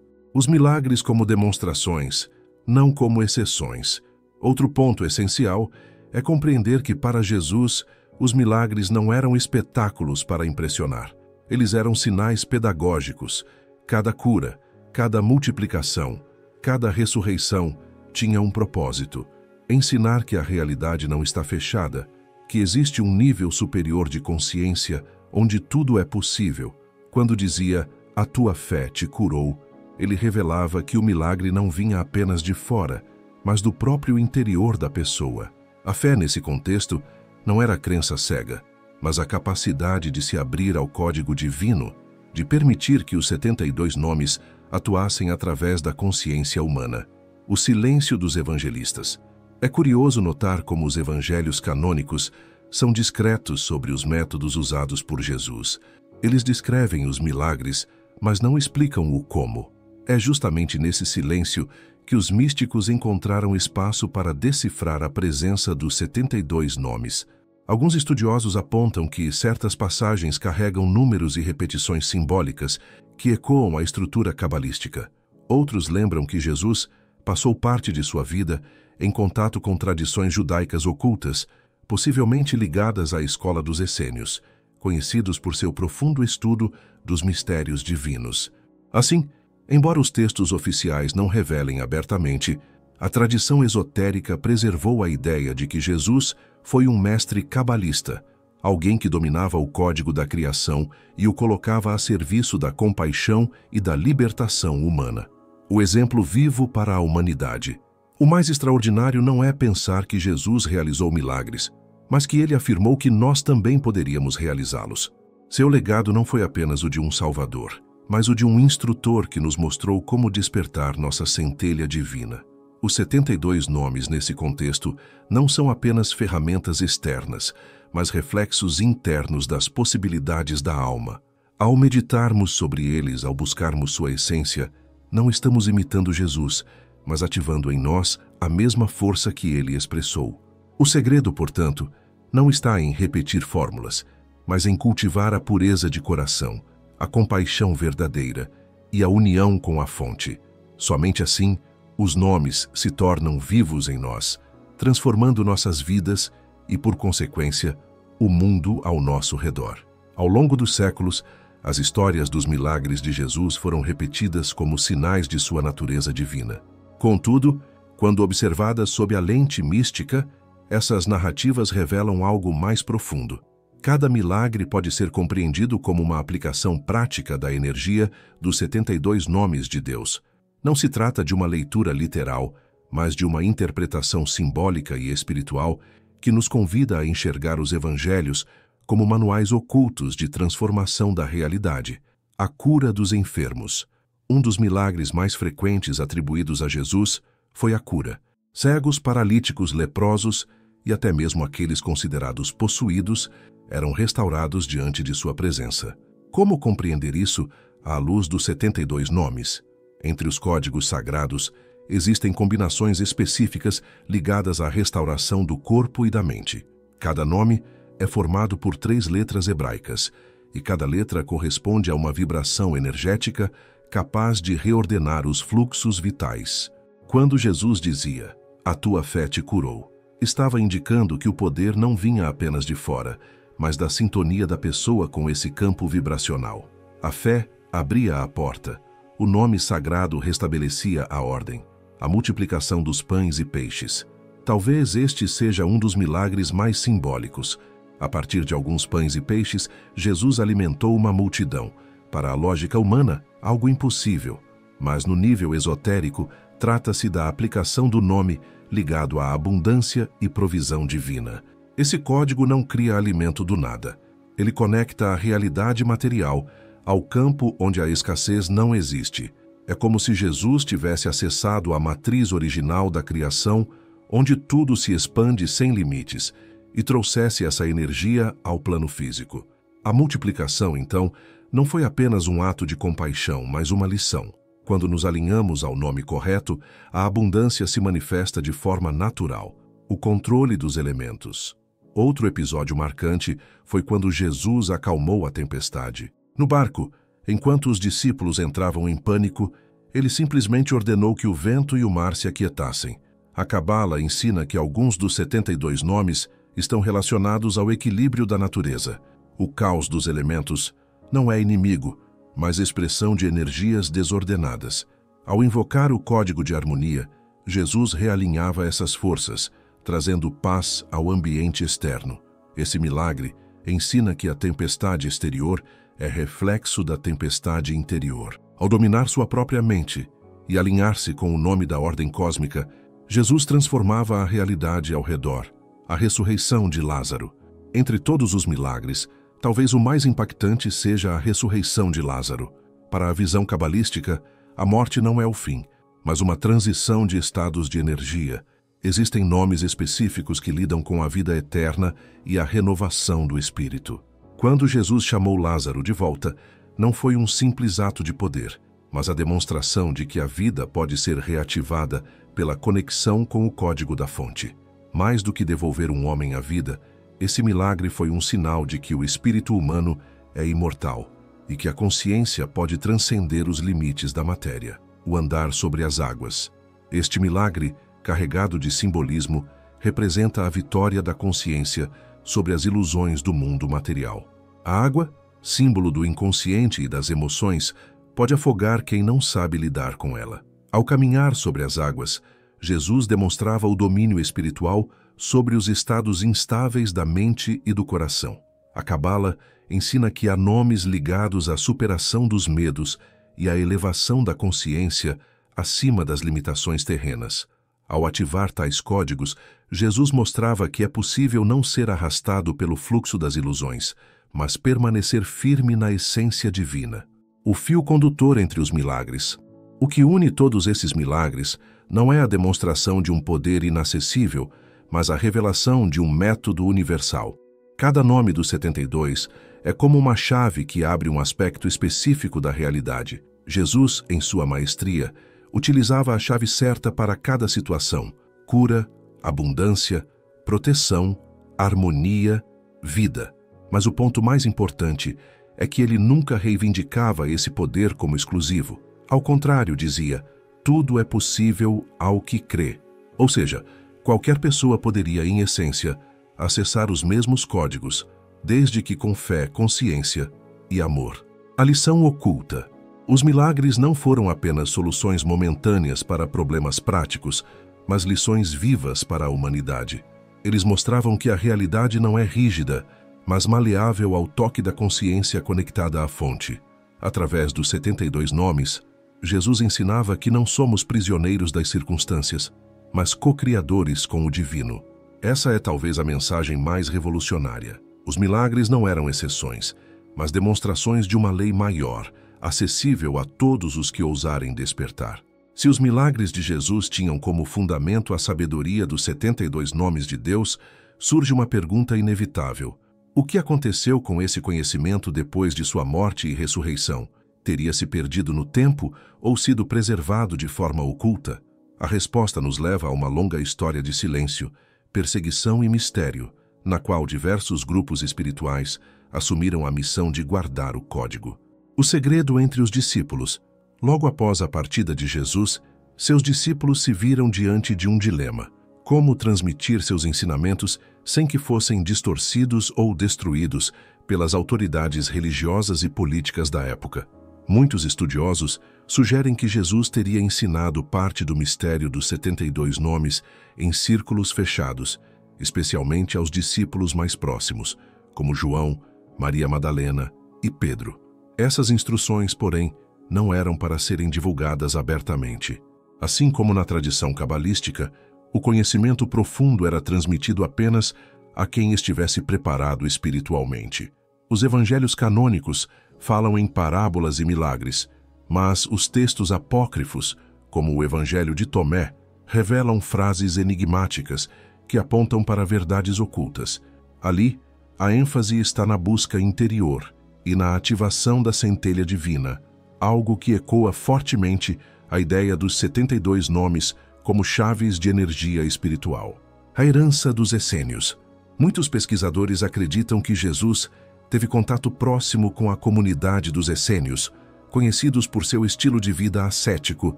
Os milagres como demonstrações, não como exceções. Outro ponto essencial é compreender que para Jesus, os milagres não eram espetáculos para impressionar. Eles eram sinais pedagógicos. Cada cura, cada multiplicação, cada ressurreição tinha um propósito: ensinar que a realidade não está fechada, que existe um nível superior de consciência onde tudo é possível. Quando dizia, "A tua fé te curou", ele revelava que o milagre não vinha apenas de fora, mas do próprio interior da pessoa. A fé, nesse contexto, não era a crença cega, mas a capacidade de se abrir ao código divino, de permitir que os 72 nomes atuassem através da consciência humana. O silêncio dos evangelistas. É curioso notar como os evangelhos canônicos são discretos sobre os métodos usados por Jesus. Eles descrevem os milagres, mas não explicam o como. É justamente nesse silêncio que os místicos encontraram espaço para decifrar a presença dos 72 nomes. Alguns estudiosos apontam que certas passagens carregam números e repetições simbólicas que ecoam a estrutura cabalística. Outros lembram que Jesus passou parte de sua vida em contato com tradições judaicas ocultas, possivelmente ligadas à escola dos essênios, conhecidos por seu profundo estudo dos mistérios divinos. Assim, embora os textos oficiais não revelem abertamente, a tradição esotérica preservou a ideia de que Jesus foi um mestre cabalista, alguém que dominava o código da criação e o colocava a serviço da compaixão e da libertação humana. O exemplo vivo para a humanidade. O mais extraordinário não é pensar que Jesus realizou milagres, mas que ele afirmou que nós também poderíamos realizá-los. Seu legado não foi apenas o de um salvador, mas o de um instrutor que nos mostrou como despertar nossa centelha divina. Os 72 nomes nesse contexto não são apenas ferramentas externas, mas reflexos internos das possibilidades da alma. Ao meditarmos sobre eles, ao buscarmos sua essência, não estamos imitando Jesus, mas ativando em nós a mesma força que ele expressou. O segredo, portanto, não está em repetir fórmulas, mas em cultivar a pureza de coração, a compaixão verdadeira e a união com a fonte. Somente assim, os nomes se tornam vivos em nós, transformando nossas vidas e, por consequência, o mundo ao nosso redor. Ao longo dos séculos, as histórias dos milagres de Jesus foram repetidas como sinais de sua natureza divina. Contudo, quando observadas sob a lente mística, essas narrativas revelam algo mais profundo. Cada milagre pode ser compreendido como uma aplicação prática da energia dos 72 nomes de Deus. Não se trata de uma leitura literal, mas de uma interpretação simbólica e espiritual que nos convida a enxergar os evangelhos como manuais ocultos de transformação da realidade. A cura dos enfermos. Um dos milagres mais frequentes atribuídos a Jesus foi a cura. Cegos, paralíticos, leprosos e até mesmo aqueles considerados possuídos eram restaurados diante de sua presença. Como compreender isso à luz dos 72 nomes? Entre os códigos sagrados, existem combinações específicas ligadas à restauração do corpo e da mente. Cada nome é formado por 3 letras hebraicas, e cada letra corresponde a uma vibração energética capaz de reordenar os fluxos vitais. Quando Jesus dizia, "A tua fé te curou", estava indicando que o poder não vinha apenas de fora, mas da sintonia da pessoa com esse campo vibracional. A fé abria a porta. O nome sagrado restabelecia a ordem, a multiplicação dos pães e peixes. Talvez este seja um dos milagres mais simbólicos. A partir de alguns pães e peixes, Jesus alimentou uma multidão. Para a lógica humana, algo impossível. Mas no nível esotérico, trata-se da aplicação do nome ligado à abundância e provisão divina. Esse código não cria alimento do nada. Ele conecta a realidade material ao campo onde a escassez não existe. É como se Jesus tivesse acessado a matriz original da criação, onde tudo se expande sem limites, e trouxesse essa energia ao plano físico. A multiplicação, então, não foi apenas um ato de compaixão, mas uma lição. Quando nos alinhamos ao nome correto, a abundância se manifesta de forma natural. o controle dos elementos. Outro episódio marcante foi quando Jesus acalmou a tempestade. No barco, enquanto os discípulos entravam em pânico, ele simplesmente ordenou que o vento e o mar se aquietassem. A Cabala ensina que alguns dos 72 nomes estão relacionados ao equilíbrio da natureza. O caos dos elementos não é inimigo, mas expressão de energias desordenadas. Ao invocar o código de harmonia, Jesus realinhava essas forças, trazendo paz ao ambiente externo. Esse milagre ensina que a tempestade exterior é reflexo da tempestade interior. Ao dominar sua própria mente e alinhar-se com o nome da ordem cósmica, Jesus transformava a realidade ao redor. A ressurreição de Lázaro. Entre todos os milagres, talvez o mais impactante seja a ressurreição de Lázaro. Para a visão cabalística, a morte não é o fim, mas uma transição de estados de energia. Existem nomes específicos que lidam com a vida eterna e a renovação do espírito. Quando Jesus chamou Lázaro de volta, não foi um simples ato de poder, mas a demonstração de que a vida pode ser reativada pela conexão com o código da fonte. Mais do que devolver um homem à vida, esse milagre foi um sinal de que o espírito humano é imortal e que a consciência pode transcender os limites da matéria. O andar sobre as águas. Este milagre, carregado de simbolismo, representa a vitória da consciência sobre as ilusões do mundo material. A água, símbolo do inconsciente e das emoções, pode afogar quem não sabe lidar com ela. Ao caminhar sobre as águas, Jesus demonstrava o domínio espiritual sobre os estados instáveis da mente e do coração. A Cabala ensina que há nomes ligados à superação dos medos e à elevação da consciência acima das limitações terrenas. Ao ativar tais códigos, Jesus mostrava que é possível não ser arrastado pelo fluxo das ilusões, mas permanecer firme na essência divina. O fio condutor entre os milagres. O que une todos esses milagres não é a demonstração de um poder inacessível, mas a revelação de um método universal. Cada nome dos 72 é como uma chave que abre um aspecto específico da realidade. Jesus, em sua maestria, utilizava a chave certa para cada situação: cura, abundância, proteção, harmonia, vida. Mas o ponto mais importante é que ele nunca reivindicava esse poder como exclusivo. Ao contrário, dizia, tudo é possível ao que crê. Ou seja, qualquer pessoa poderia, em essência, acessar os mesmos códigos, desde que com fé, consciência e amor. A lição oculta. Os milagres não foram apenas soluções momentâneas para problemas práticos, mas lições vivas para a humanidade. Eles mostravam que a realidade não é rígida, mas maleável ao toque da consciência conectada à fonte. Através dos 72 nomes, Jesus ensinava que não somos prisioneiros das circunstâncias, mas co-criadores com o divino. Essa é talvez a mensagem mais revolucionária. Os milagres não eram exceções, mas demonstrações de uma lei maior, acessível a todos os que ousarem despertar. Se os milagres de Jesus tinham como fundamento a sabedoria dos 72 nomes de Deus, surge uma pergunta inevitável. O que aconteceu com esse conhecimento depois de sua morte e ressurreição? Teria se perdido no tempo ou sido preservado de forma oculta? A resposta nos leva a uma longa história de silêncio, perseguição e mistério, na qual diversos grupos espirituais assumiram a missão de guardar o código. O segredo entre os discípulos. Logo após a partida de Jesus, seus discípulos se viram diante de um dilema: como transmitir seus ensinamentos sem que fossem distorcidos ou destruídos pelas autoridades religiosas e políticas da época. Muitos estudiosos sugerem que Jesus teria ensinado parte do mistério dos 72 nomes em círculos fechados, especialmente aos discípulos mais próximos, como João, Maria Madalena e Pedro. Essas instruções, porém, não eram para serem divulgadas abertamente. Assim como na tradição cabalística, o conhecimento profundo era transmitido apenas a quem estivesse preparado espiritualmente. Os evangelhos canônicos falam em parábolas e milagres, mas os textos apócrifos, como o Evangelho de Tomé, revelam frases enigmáticas que apontam para verdades ocultas. Ali, a ênfase está na busca interior e na ativação da centelha divina, algo que ecoa fortemente a ideia dos 72 nomes como chaves de energia espiritual. A herança dos essênios. Muitos pesquisadores acreditam que Jesus teve contato próximo com a comunidade dos essênios, conhecidos por seu estilo de vida ascético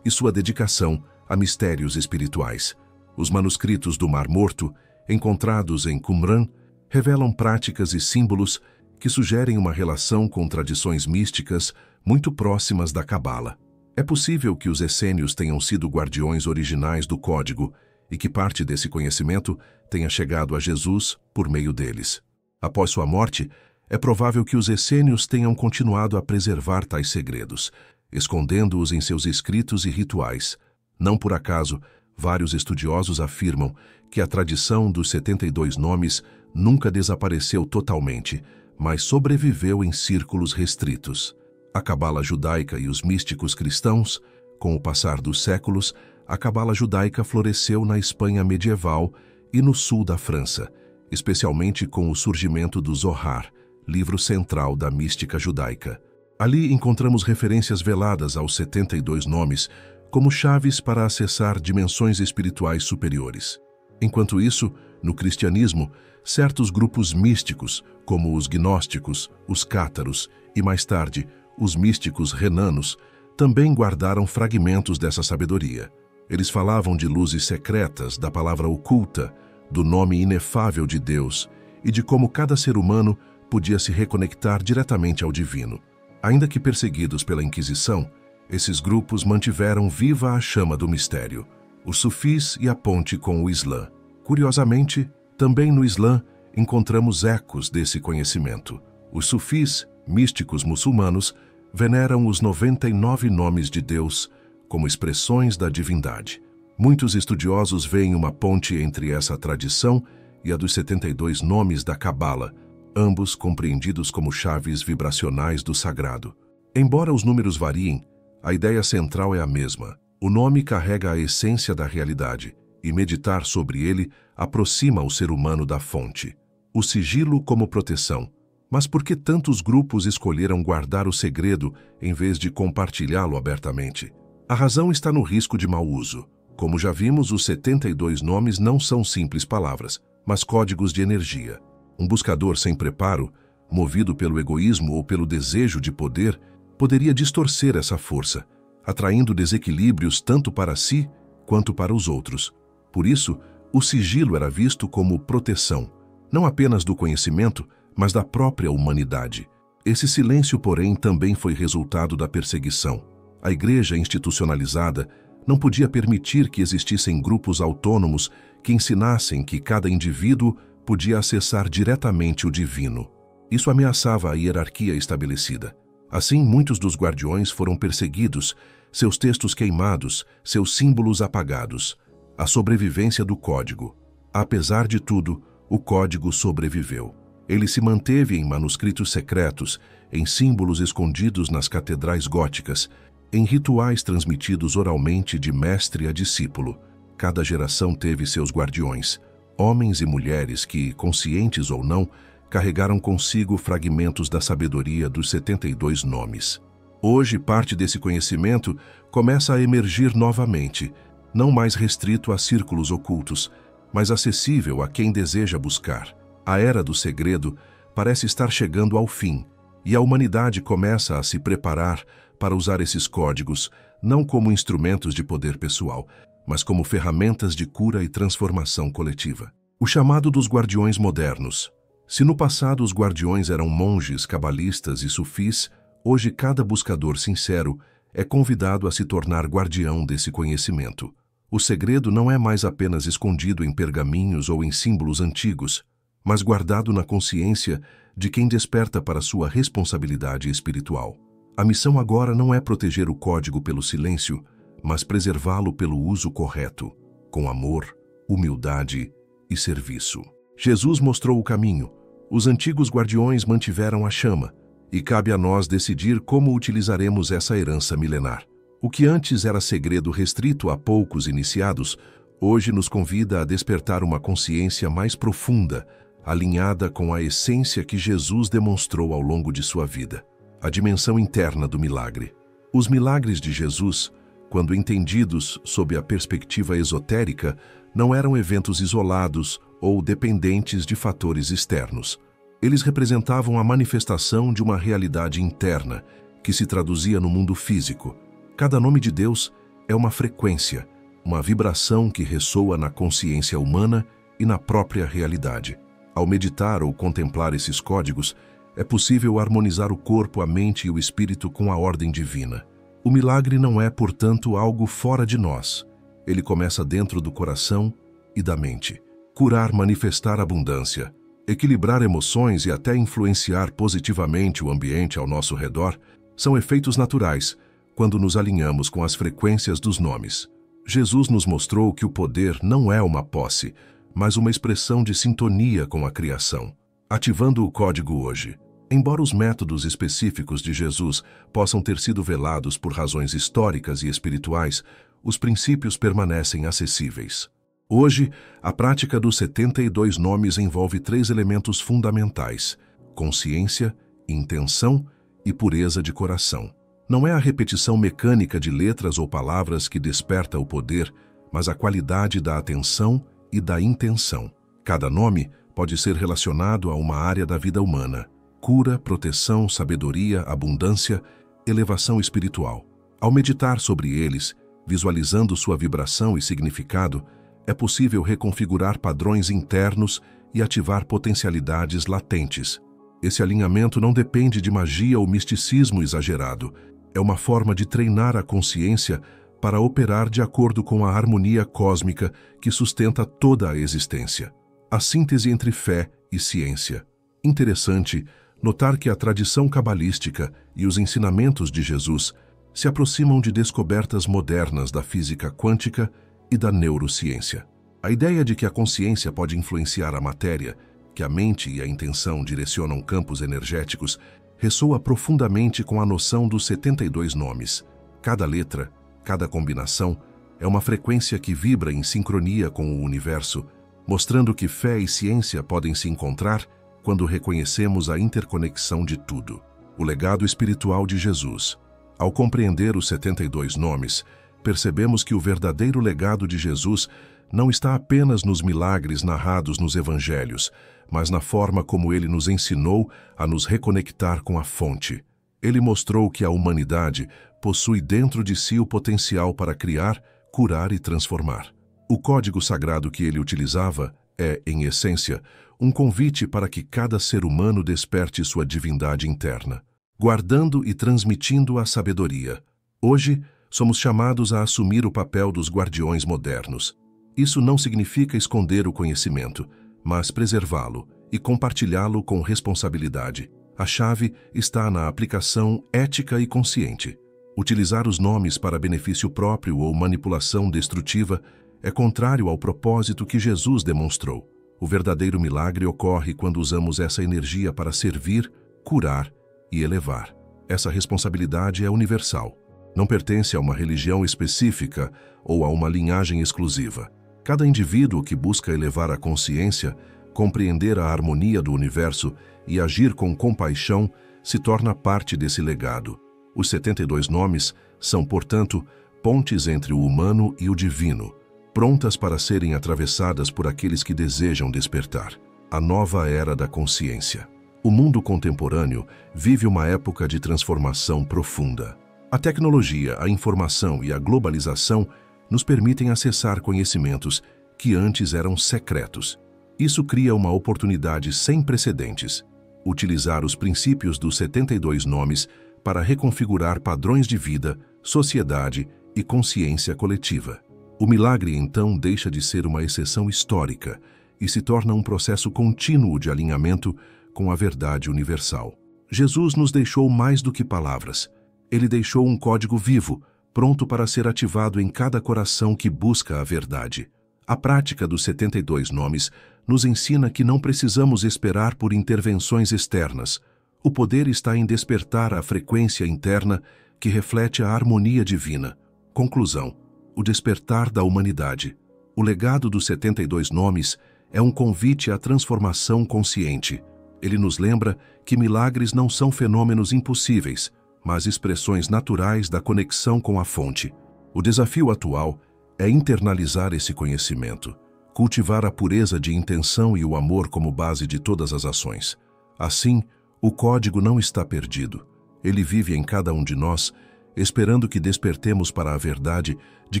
e sua dedicação a mistérios espirituais. Os manuscritos do Mar Morto, encontrados em Qumran, revelam práticas e símbolos que sugerem uma relação com tradições místicas muito próximas da Cabala. É possível que os essênios tenham sido guardiões originais do código e que parte desse conhecimento tenha chegado a Jesus por meio deles. Após sua morte, é provável que os essênios tenham continuado a preservar tais segredos, escondendo-os em seus escritos e rituais. Não por acaso, vários estudiosos afirmam que a tradição dos 72 nomes nunca desapareceu totalmente, mas sobreviveu em círculos restritos. A Cabala judaica e os místicos cristãos, com o passar dos séculos, a Cabala judaica floresceu na Espanha medieval e no sul da França, especialmente com o surgimento do Zohar, livro central da mística judaica. Ali encontramos referências veladas aos 72 nomes como chaves para acessar dimensões espirituais superiores. Enquanto isso, no cristianismo, certos grupos místicos, como os gnósticos, os cátaros e, mais tarde, os místicos renanos, também guardaram fragmentos dessa sabedoria. Eles falavam de luzes secretas, da palavra oculta, do nome inefável de Deus e de como cada ser humano podia se reconectar diretamente ao divino. Ainda que perseguidos pela Inquisição, esses grupos mantiveram viva a chama do mistério, os sufis e a ponte com o Islã. Curiosamente, também no Islã encontramos ecos desse conhecimento. Os sufis, místicos muçulmanos, veneram os 99 nomes de Deus como expressões da divindade. Muitos estudiosos veem uma ponte entre essa tradição e a dos 72 nomes da Cabala, ambos compreendidos como chaves vibracionais do sagrado. Embora os números variem, a ideia central é a mesma. O nome carrega a essência da realidade, e meditar sobre ele aproxima o ser humano da fonte. O sigilo como proteção. Mas por que tantos grupos escolheram guardar o segredo em vez de compartilhá-lo abertamente? A razão está no risco de mau uso. Como já vimos, os 72 nomes não são simples palavras, mas códigos de energia. Um buscador sem preparo, movido pelo egoísmo ou pelo desejo de poder, poderia distorcer essa força, atraindo desequilíbrios tanto para si quanto para os outros. Por isso, o sigilo era visto como proteção, não apenas do conhecimento, mas da própria humanidade. Esse silêncio, porém, também foi resultado da perseguição. A igreja institucionalizada não podia permitir que existissem grupos autônomos que ensinassem que cada indivíduo podia acessar diretamente o divino. Isso ameaçava a hierarquia estabelecida. Assim, muitos dos guardiões foram perseguidos, seus textos queimados, seus símbolos apagados. A sobrevivência do código. Apesar de tudo, o código sobreviveu. Ele se manteve em manuscritos secretos, em símbolos escondidos nas catedrais góticas, em rituais transmitidos oralmente de mestre a discípulo. Cada geração teve seus guardiões, homens e mulheres que, conscientes ou não, carregaram consigo fragmentos da sabedoria dos 72 nomes. Hoje, parte desse conhecimento começa a emergir novamente, não mais restrito a círculos ocultos, mas acessível a quem deseja buscar. A era do segredo parece estar chegando ao fim, e a humanidade começa a se preparar para usar esses códigos, não como instrumentos de poder pessoal, mas como ferramentas de cura e transformação coletiva. O chamado dos guardiões modernos. Se no passado os guardiões eram monges, cabalistas e sufis, hoje cada buscador sincero é convidado a se tornar guardião desse conhecimento. O segredo não é mais apenas escondido em pergaminhos ou em símbolos antigos, mas guardado na consciência de quem desperta para sua responsabilidade espiritual. A missão agora não é proteger o código pelo silêncio, mas preservá-lo pelo uso correto, com amor, humildade e serviço. Jesus mostrou o caminho. Os antigos guardiões mantiveram a chama, e cabe a nós decidir como utilizaremos essa herança milenar. O que antes era segredo restrito a poucos iniciados, hoje nos convida a despertar uma consciência mais profunda, alinhada com a essência que Jesus demonstrou ao longo de sua vida. A dimensão interna do milagre. Os milagres de Jesus, quando entendidos sob a perspectiva esotérica, não eram eventos isolados ou dependentes de fatores externos. Eles representavam a manifestação de uma realidade interna, que se traduzia no mundo físico. Cada nome de Deus é uma frequência, uma vibração que ressoa na consciência humana e na própria realidade. Ao meditar ou contemplar esses códigos, é possível harmonizar o corpo, a mente e o espírito com a ordem divina. O milagre não é, portanto, algo fora de nós. Ele começa dentro do coração e da mente. Curar, manifestar abundância, equilibrar emoções e até influenciar positivamente o ambiente ao nosso redor são efeitos naturais quando nos alinhamos com as frequências dos nomes. Jesus nos mostrou que o poder não é uma posse, mas uma expressão de sintonia com a criação. Ativando o código hoje. Embora os métodos específicos de Jesus possam ter sido velados por razões históricas e espirituais, os princípios permanecem acessíveis. Hoje, a prática dos 72 nomes envolve 3 elementos fundamentais: consciência, intenção e pureza de coração. Não é a repetição mecânica de letras ou palavras que desperta o poder, mas a qualidade da atenção e da intenção. Cada nome pode ser relacionado a uma área da vida humana: cura, proteção, sabedoria, abundância, elevação espiritual. Ao meditar sobre eles, visualizando sua vibração e significado, é possível reconfigurar padrões internos e ativar potencialidades latentes. Esse alinhamento não depende de magia ou misticismo exagerado. É uma forma de treinar a consciência para operar de acordo com a harmonia cósmica que sustenta toda a existência. A síntese entre fé e ciência. Interessante notar que a tradição cabalística e os ensinamentos de Jesus se aproximam de descobertas modernas da física quântica e da neurociência. A ideia de que a consciência pode influenciar a matéria, que a mente e a intenção direcionam campos energéticos, ressoa profundamente com a noção dos 72 nomes. Cada letra, cada combinação, é uma frequência que vibra em sincronia com o universo, mostrando que fé e ciência podem se encontrar quando reconhecemos a interconexão de tudo. O legado espiritual de Jesus. Ao compreender os 72 nomes, percebemos que o verdadeiro legado de Jesus não está apenas nos milagres narrados nos evangelhos, mas na forma como ele nos ensinou a nos reconectar com a fonte. Ele mostrou que a humanidade possui dentro de si o potencial para criar, curar e transformar. O código sagrado que ele utilizava é, em essência, um convite para que cada ser humano desperte sua divindade interna, guardando e transmitindo a sabedoria. Hoje, somos chamados a assumir o papel dos guardiões modernos. Isso não significa esconder o conhecimento, mas preservá-lo e compartilhá-lo com responsabilidade. A chave está na aplicação ética e consciente. Utilizar os nomes para benefício próprio ou manipulação destrutiva é contrário ao propósito que Jesus demonstrou. O verdadeiro milagre ocorre quando usamos essa energia para servir, curar e elevar. Essa responsabilidade é universal. Não pertence a uma religião específica ou a uma linhagem exclusiva. Cada indivíduo que busca elevar a consciência, compreender a harmonia do universo e agir com compaixão se torna parte desse legado. Os 72 nomes são, portanto, pontes entre o humano e o divino, prontas para serem atravessadas por aqueles que desejam despertar. A nova era da consciência. O mundo contemporâneo vive uma época de transformação profunda. A tecnologia, a informação e a globalização nos permitem acessar conhecimentos que antes eram secretos. Isso cria uma oportunidade sem precedentes: utilizar os princípios dos 72 nomes para reconfigurar padrões de vida, sociedade e consciência coletiva. O milagre, então, deixa de ser uma exceção histórica e se torna um processo contínuo de alinhamento com a verdade universal. Jesus nos deixou mais do que palavras. Ele deixou um código vivo, pronto para ser ativado em cada coração que busca a verdade. A prática dos 72 nomes nos ensina que não precisamos esperar por intervenções externas. O poder está em despertar a frequência interna que reflete a harmonia divina. Conclusão: o despertar da humanidade. O legado dos 72 nomes é um convite à transformação consciente. Ele nos lembra que milagres não são fenômenos impossíveis, mas expressões naturais da conexão com a fonte. O desafio atual é internalizar esse conhecimento, cultivar a pureza de intenção e o amor como base de todas as ações. Assim, o código não está perdido. Ele vive em cada um de nós, esperando que despertemos para a verdade de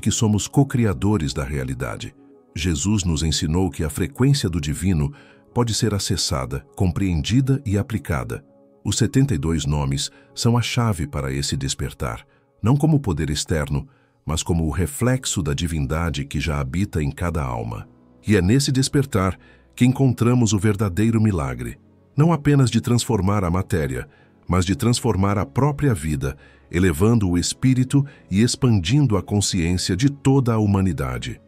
que somos co-criadores da realidade. Jesus nos ensinou que a frequência do divino pode ser acessada, compreendida e aplicada. Os 72 nomes são a chave para esse despertar, não como poder externo, mas como o reflexo da divindade que já habita em cada alma. E é nesse despertar que encontramos o verdadeiro milagre, não apenas de transformar a matéria, mas de transformar a própria vida, elevando o espírito e expandindo a consciência de toda a humanidade.